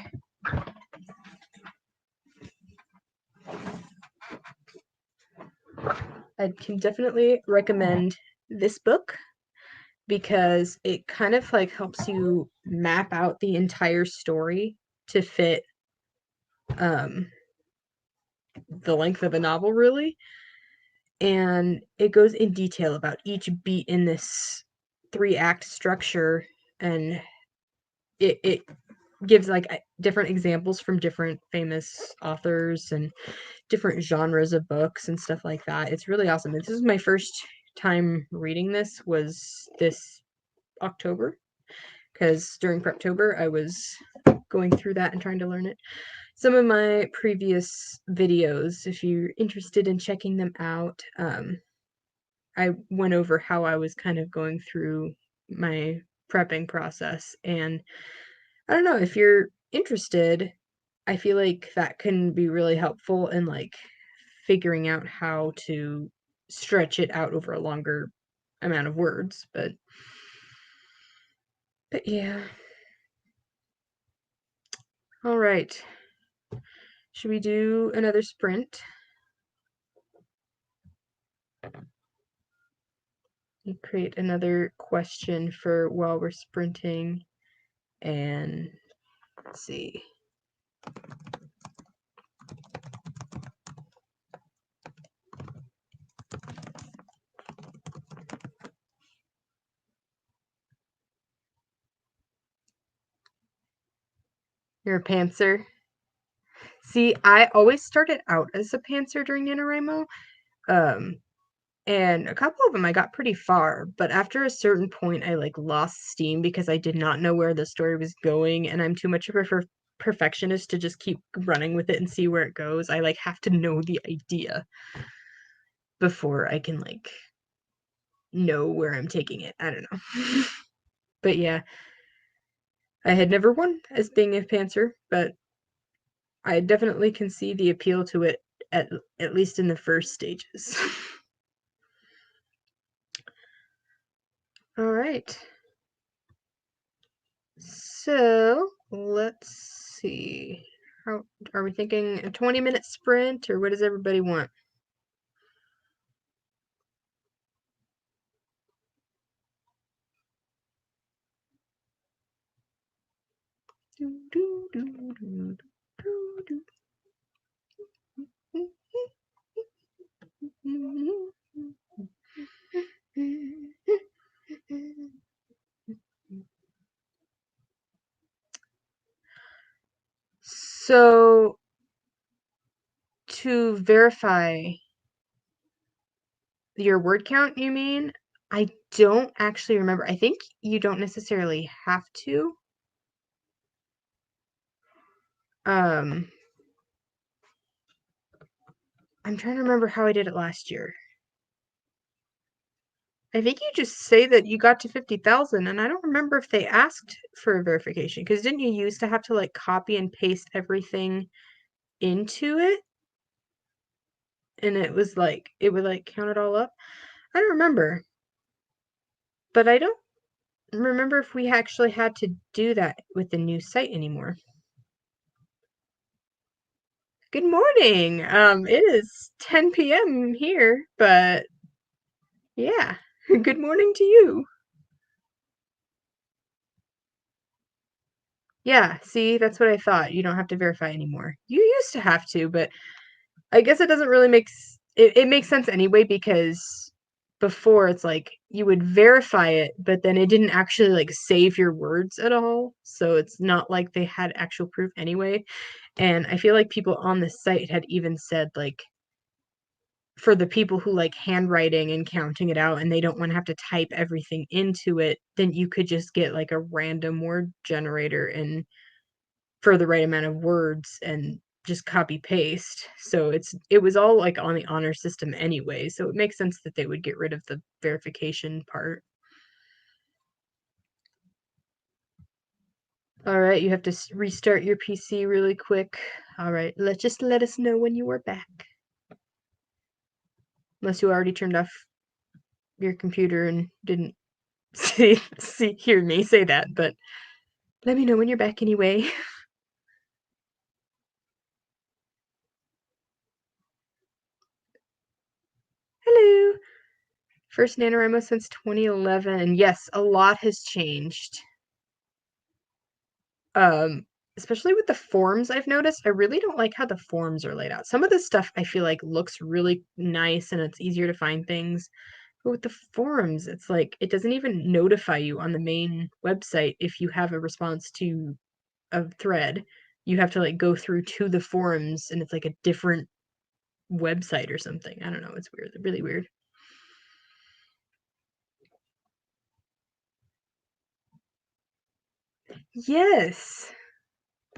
I can definitely recommend this book because it kind of like helps you map out the entire story to fit the length of a novel, really. And it goes in detail about each beat in this 3-act structure, and it gives like different examples from different famous authors and different genres of books and stuff like that. It's really awesome. This is my first time reading this was this October because during Preptober I was going through that and trying to learn it. Some of my previous videos, if you're interested in checking them out, I went over how I was kind of going through my prepping process. And I don't know, if you're interested, I feel like that can be really helpful in like figuring out how to stretch it out over a longer amount of words. But yeah. All right. Should we do another sprint? And create another question for while we're sprinting. And let's see. You're a pantser. See, I always started out as a pantser during NaNoWriMo, and a couple of them I got pretty far, but after a certain point I like lost steam because I did not know where the story was going, and I'm too much of a perfectionist to just keep running with it and see where it goes. I like have to know the idea before I can like know where I'm taking it. I don't know. But yeah, I had never won as being a pantser, but I definitely can see the appeal to it at least in the first stages. All right. So, let's see. How are we thinking a 20-minute sprint or what does everybody want? So, to verify your word count, you mean? I don't actually remember. I think you don't necessarily have to. Um, I'm trying to remember how I did it last year. I think you just say that you got to 50,000, and I don't remember if they asked for a verification, because didn't you used to have to like copy and paste everything into it? And it was like, it would like count it all up? I don't remember. But I don't remember if we actually had to do that with the new site anymore. Good morning. It is 10 p.m. here, but yeah. Good morning to you. Yeah, see, that's what I thought. You don't have to verify anymore. You used to have to, but I guess it doesn't really it makes sense anyway because before it's like you would verify it, but then it didn't actually like save your words at all. So it's not like they had actual proof anyway. And I feel like people on the site had even said like for the people who like handwriting and counting it out and they don't want to have to type everything into it, then you could just get like a random word generator and for the right amount of words and just copy paste. So it was all like on the honor system anyway. So it makes sense that they would get rid of the verification part. All right, you have to restart your PC really quick. All right, let us know when you are back. Unless you already turned off your computer and didn't hear me say that, but let me know when you're back anyway. Hello. First NaNoWriMo since 2011. Yes, a lot has changed. Especially with the forms I've noticed, I really don't like how the forms are laid out. Some of the stuff I feel like looks really nice and it's easier to find things. But with the forums, it's like it doesn't even notify you on the main website if you have a response to a thread. You have to like go through to the forums and it's like a different website or something. I don't know, it's weird. Really weird. Yes.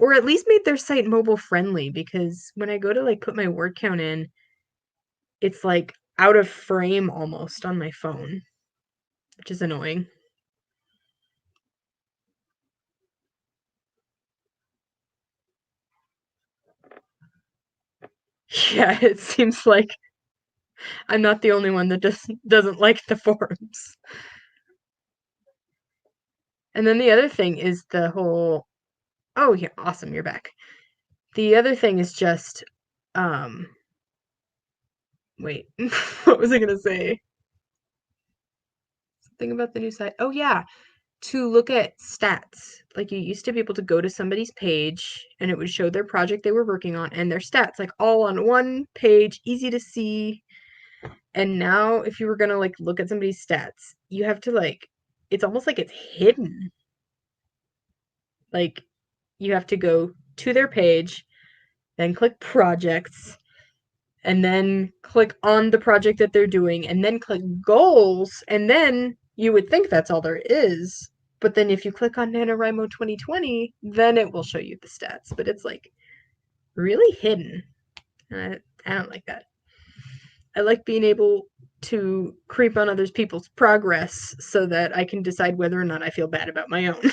Or at least made their site mobile friendly because when I go to like put my word count in, it's like out of frame almost on my phone, which is annoying. Yeah, it seems like I'm not the only one that doesn't like the forums. And then the other thing is the whole oh yeah, awesome, you're back. The other thing is just um wait, what was I gonna say? Something about the new site. Oh yeah, to look at stats. Like you used to be able to go to somebody's page and it would show their project they were working on and their stats like all on one page, easy to see. And now if you were going to like look at somebody's stats, you have to like it's almost like it's hidden. Like you have to go to their page then click projects, and then click on the project that they're doing, and then click goals, and then you would think that's all there is. But then if you click on NaNoWriMo 2020, then it will show you the stats. But it's like really hidden. I don't like that. I like being able to creep on other people's progress so that I can decide whether or not I feel bad about my own.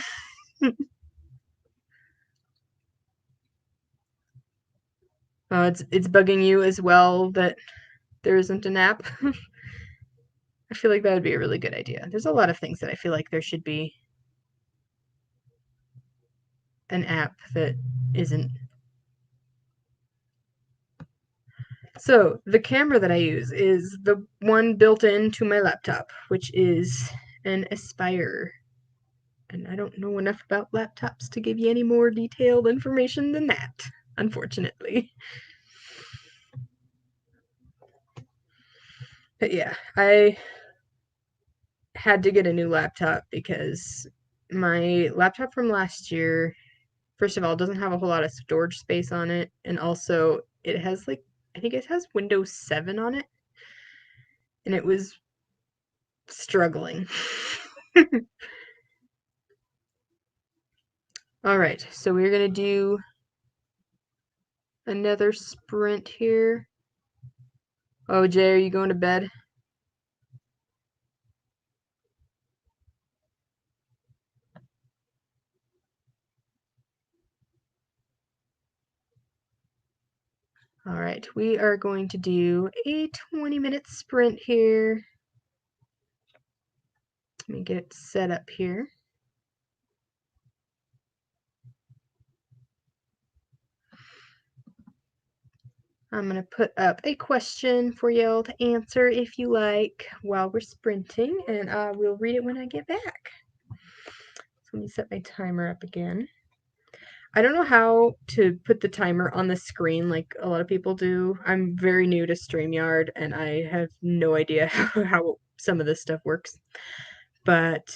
It's bugging you as well that there isn't an app. I feel like that would be a really good idea. There's a lot of things that I feel like there should be an app that isn't. So, the camera that I use is the one built into my laptop, which is an Aspire. And I don't know enough about laptops to give you any more detailed information than that, unfortunately. But yeah, I had to get a new laptop because my laptop from last year, first of all, doesn't have a whole lot of storage space on it, and also it has like, I think it has Windows 7 on it, and it was struggling. All right, so we're gonna do another sprint here. Oh, Jay, are you going to bed? All right, we are going to do a 20-minute sprint here. Let me get it set up here. I'm going to put up a question for y'all to answer if you like while we're sprinting, and I will read it when I get back. So let me set my timer up again. I don't know how to put the timer on the screen like a lot of people do. I'm very new to StreamYard, and I have no idea how some of this stuff works. But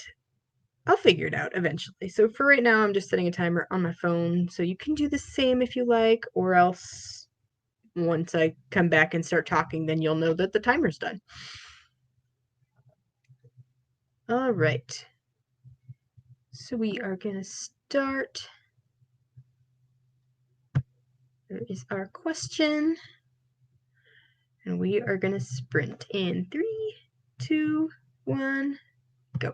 I'll figure it out eventually. So for right now, I'm just setting a timer on my phone. So you can do the same if you like, or else once I come back and start talking, then you'll know that the timer's done. All right. So we are going to start. There is our question. And we are going to sprint in 3, 2, 1, go.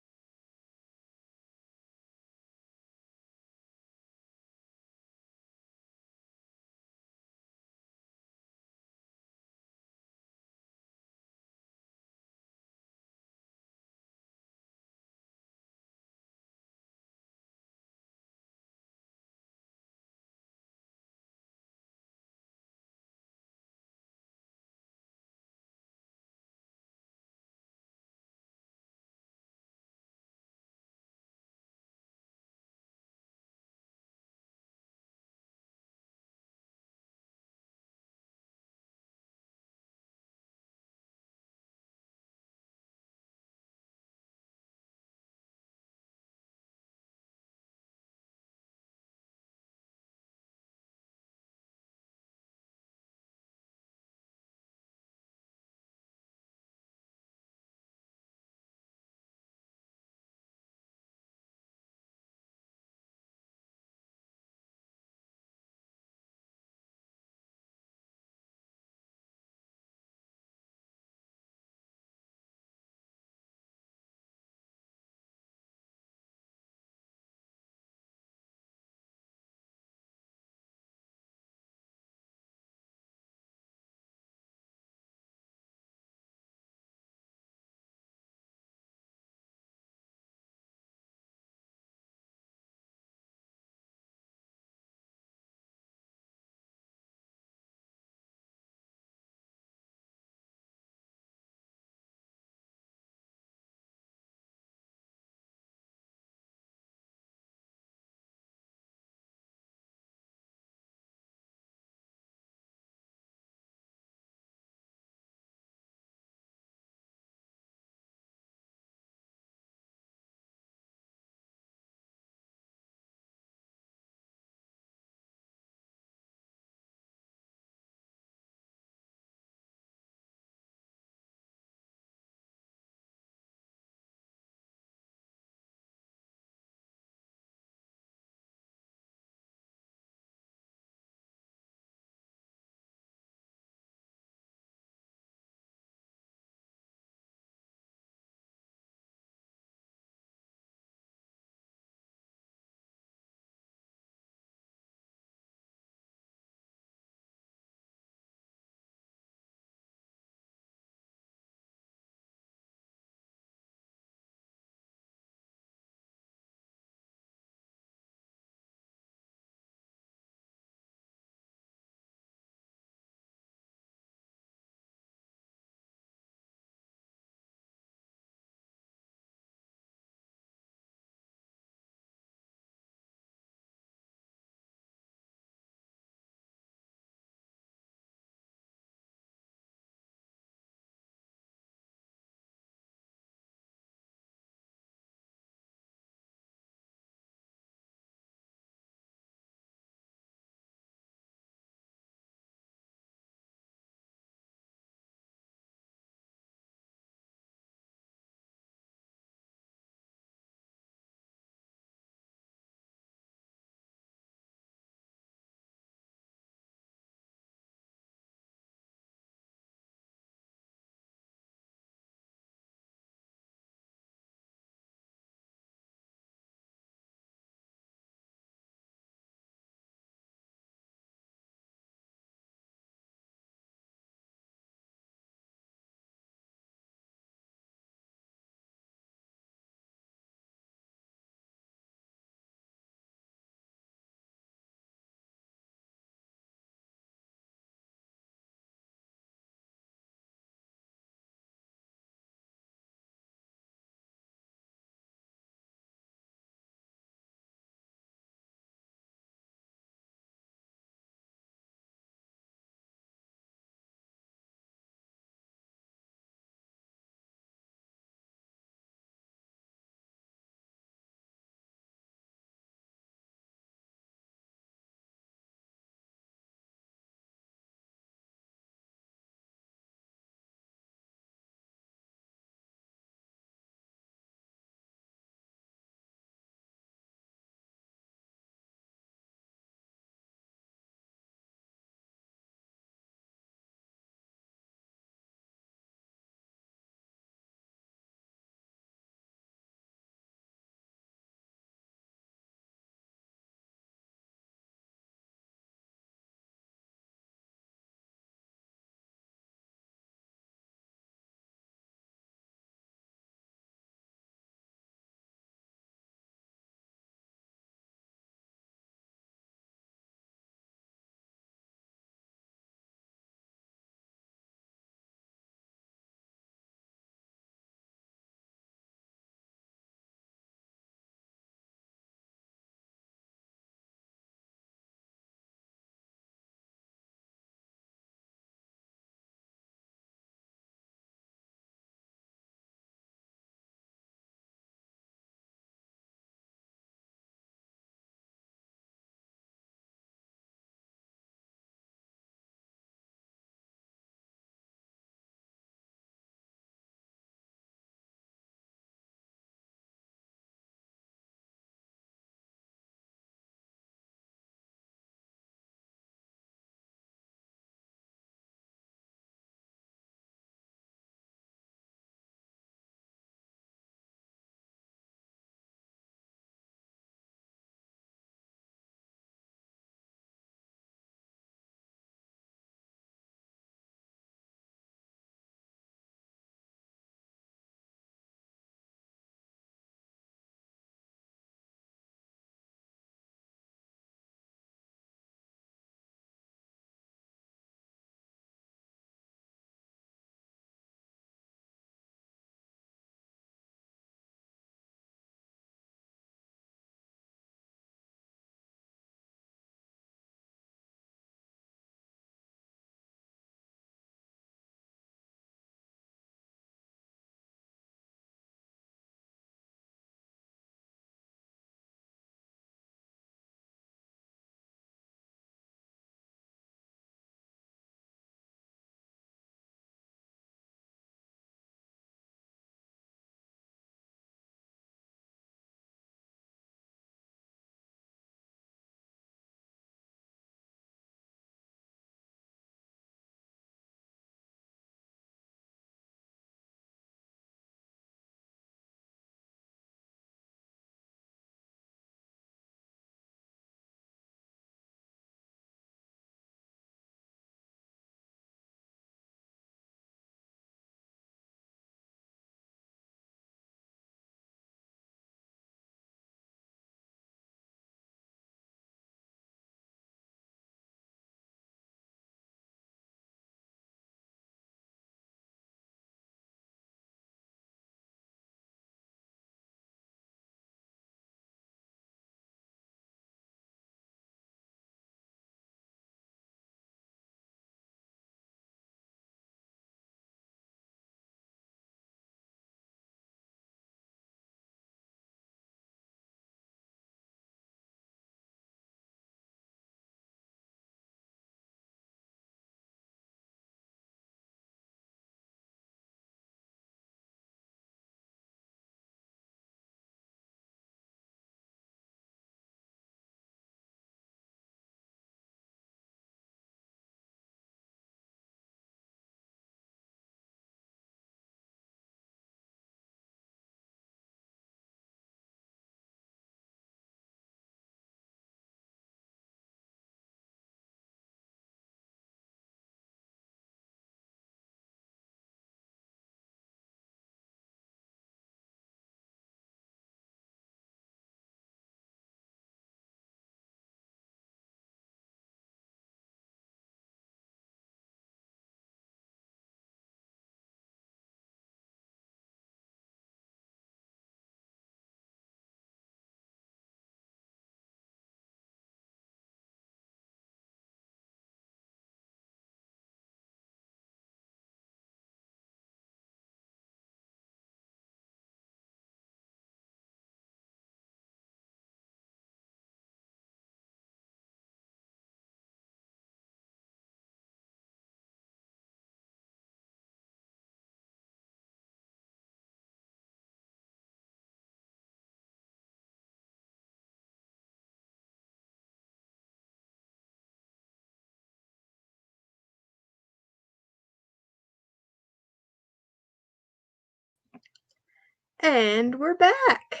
And we're back.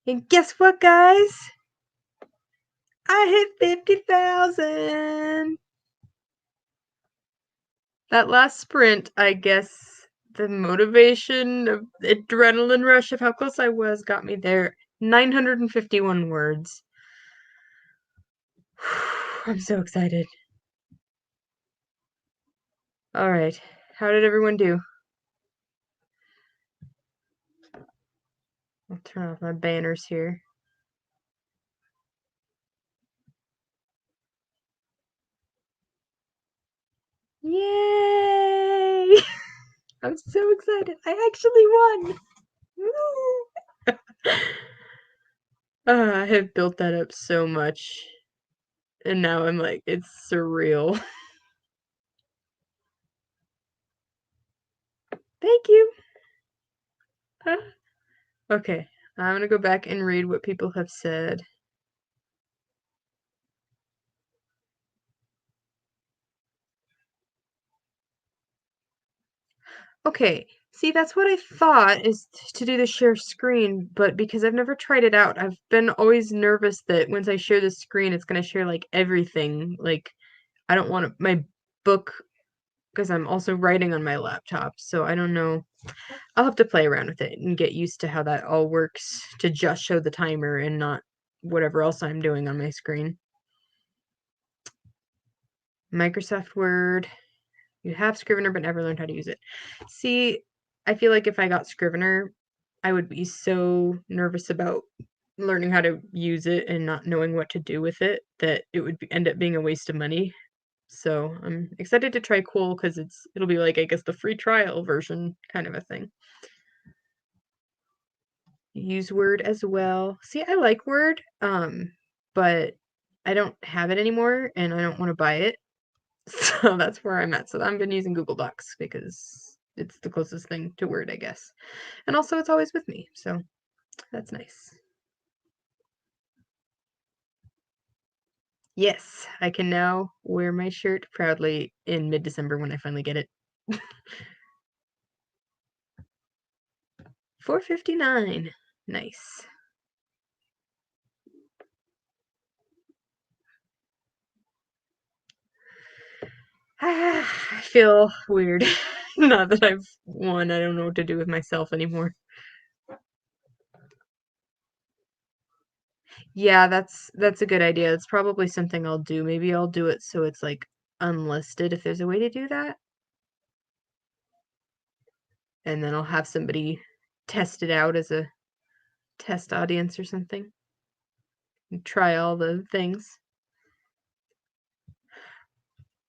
And guess what, guys? I hit 50,000. That last sprint, I guess the motivation of adrenaline rush of how close I was got me there. 951 words. I'm so excited. All right. How did everyone do? I'll turn off my banners here. Yay! I'm so excited. I actually won. I have built that up so much. And now I'm like, it's surreal. Thank you. Okay, I'm gonna go back and read what people have said. Okay, see, that's what I thought is to do the share screen, but because I've never tried it out, I've been always nervous that once I share the screen, it's gonna share like everything. Like, I don't want my book because I'm also writing on my laptop, so I don't know. I'll have to play around with it and get used to how that all works to just show the timer and not whatever else I'm doing on my screen. Microsoft Word. You have Scrivener but never learned how to use it. See, I feel like if I got Scrivener, I would be so nervous about learning how to use it and not knowing what to do with it that it would end up being a waste of money. So I'm excited to try Cool because it'll be like, I guess, the free trial version kind of a thing. Use Word as well. See, I like Word, but I don't have it anymore and I don't want to buy it. So that's where I'm at. So I've been using Google Docs because it's the closest thing to Word, I guess. And also it's always with me, so that's nice. Yes, I can now wear my shirt proudly in mid-December when I finally get it. 459. Nice. I feel weird. Now that I've won, I don't know what to do with myself anymore. Yeah, that's a good idea. It's probably something I'll do. Maybe I'll do it so it's like unlisted if there's a way to do that. And then I'll have somebody test it out as a test audience or something. And try all the things.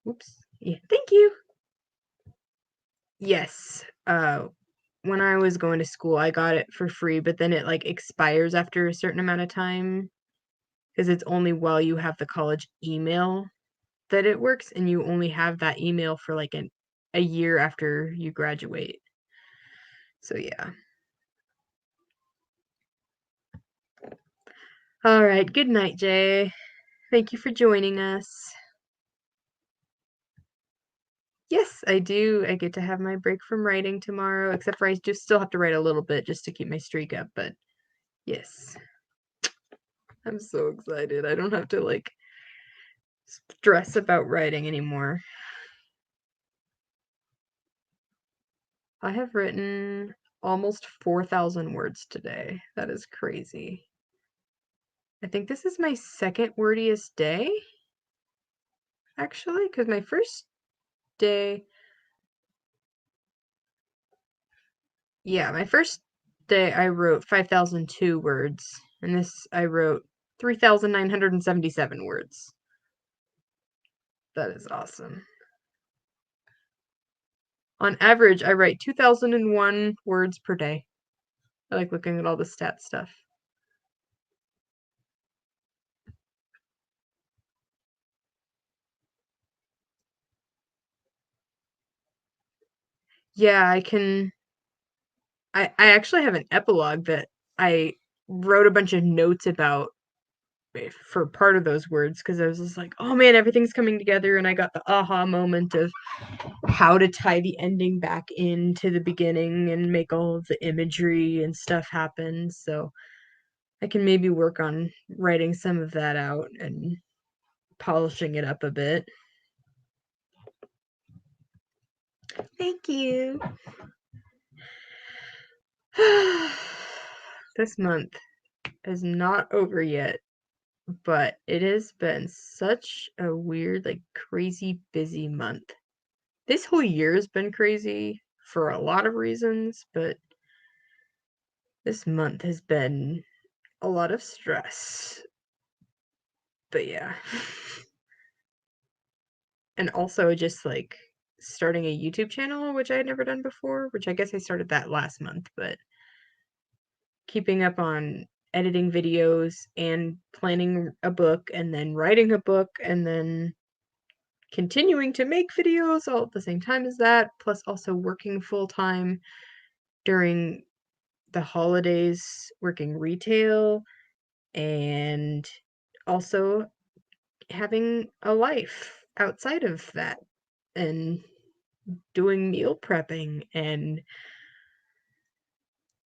Oops. Yeah, thank you. Yes. When I was going to school, I got it for free, but then it like expires after a certain amount of time because it's only while you have the college email that it works, and you only have that email for like a year after you graduate. So yeah. All right. Good night, Jay. Thank you for joining us. Yes, I do. I get to have my break from writing tomorrow, except for I just still have to write a little bit just to keep my streak up, but yes. I'm so excited. I don't have to like stress about writing anymore. I have written almost 4,000 words today. That is crazy. I think this is my second wordiest day, actually, because my first day, yeah, my first day I wrote 5,002 words, and this I wrote 3,977 words. That is awesome. On average, I write 2,001 words per day. I like looking at all the stat stuff. Yeah, I actually have an epilogue that I wrote a bunch of notes about for part of those words, because I was just like, oh man, everything's coming together, and I got the aha moment of how to tie the ending back into the beginning and make all of the imagery and stuff happen. So I can maybe work on writing some of that out and polishing it up a bit. Thank you. This month is not over yet, but it has been such a weird, like, crazy busy month. This whole year has been crazy for a lot of reasons, but this month has been a lot of stress. But yeah. And also just like starting a YouTube channel, which I had never done before, which I guess I started that last month, but keeping up on editing videos and planning a book and then writing a book and then continuing to make videos all at the same time as that, plus also working full time during the holidays, working retail, and also having a life outside of that and doing meal prepping, and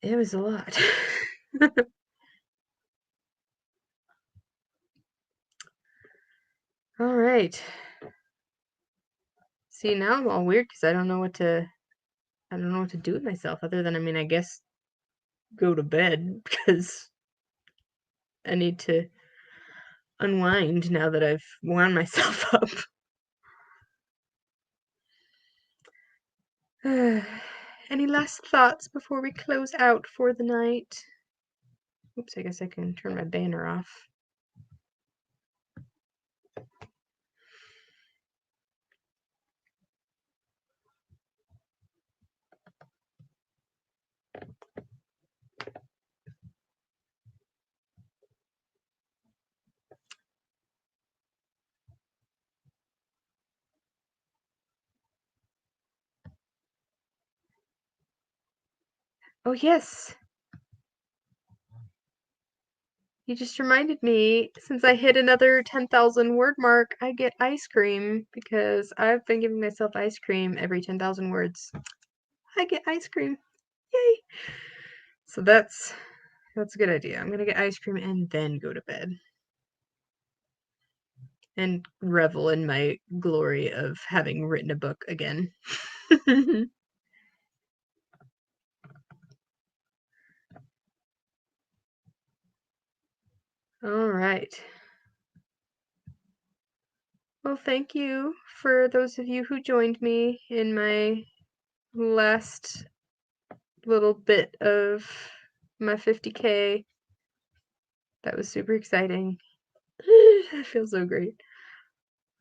it was a lot. All right. See, now I'm all weird because I don't know what to do with myself other than, I mean, I guess go to bed because I need to unwind now that I've wound myself up. Any last thoughts before we close out for the night? Oops, I guess I can turn my banner off. Oh, yes. You just reminded me, since I hit another 10,000 word mark, I get ice cream because I've been giving myself ice cream every 10,000 words. I get ice cream. Yay! So that's a good idea. I'm gonna get ice cream and then go to bed. And revel in my glory of having written a book again. All right. Well, thank you for those of you who joined me in my last little bit of my 50K. That was super exciting. I feel so great.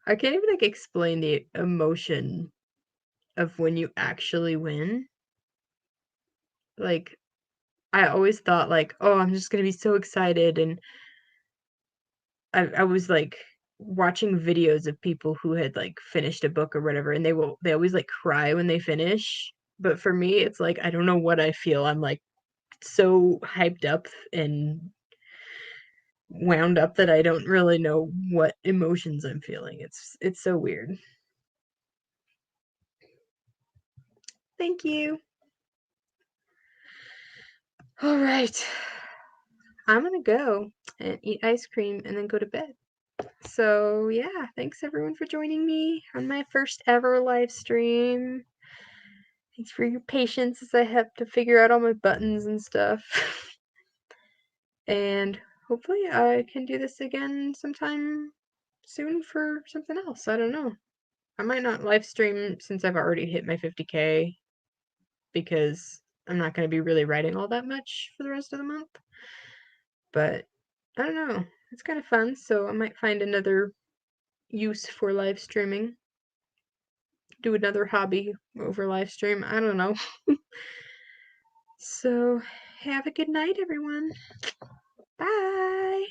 I can't even like explain the emotion of when you actually win. Like, I always thought like, oh, I'm just gonna be so excited, and I was like watching videos of people who had like finished a book or whatever, and they always like cry when they finish. But for me, it's like I don't know what I feel. I'm like so hyped up and wound up that I don't really know what emotions I'm feeling. It's so weird. Thank you. All right. I'm gonna go and eat ice cream and then go to bed. So yeah, thanks everyone for joining me on my first ever live stream. Thanks for your patience as I have to figure out all my buttons and stuff. And hopefully I can do this again sometime soon for something else. I don't know. I might not live stream since I've already hit my 50K because I'm not going to be really writing all that much for the rest of the month. But I don't know. It's kind of fun, so I might find another use for live streaming. Do another hobby over live stream. I don't know. So, have a good night, everyone. Bye.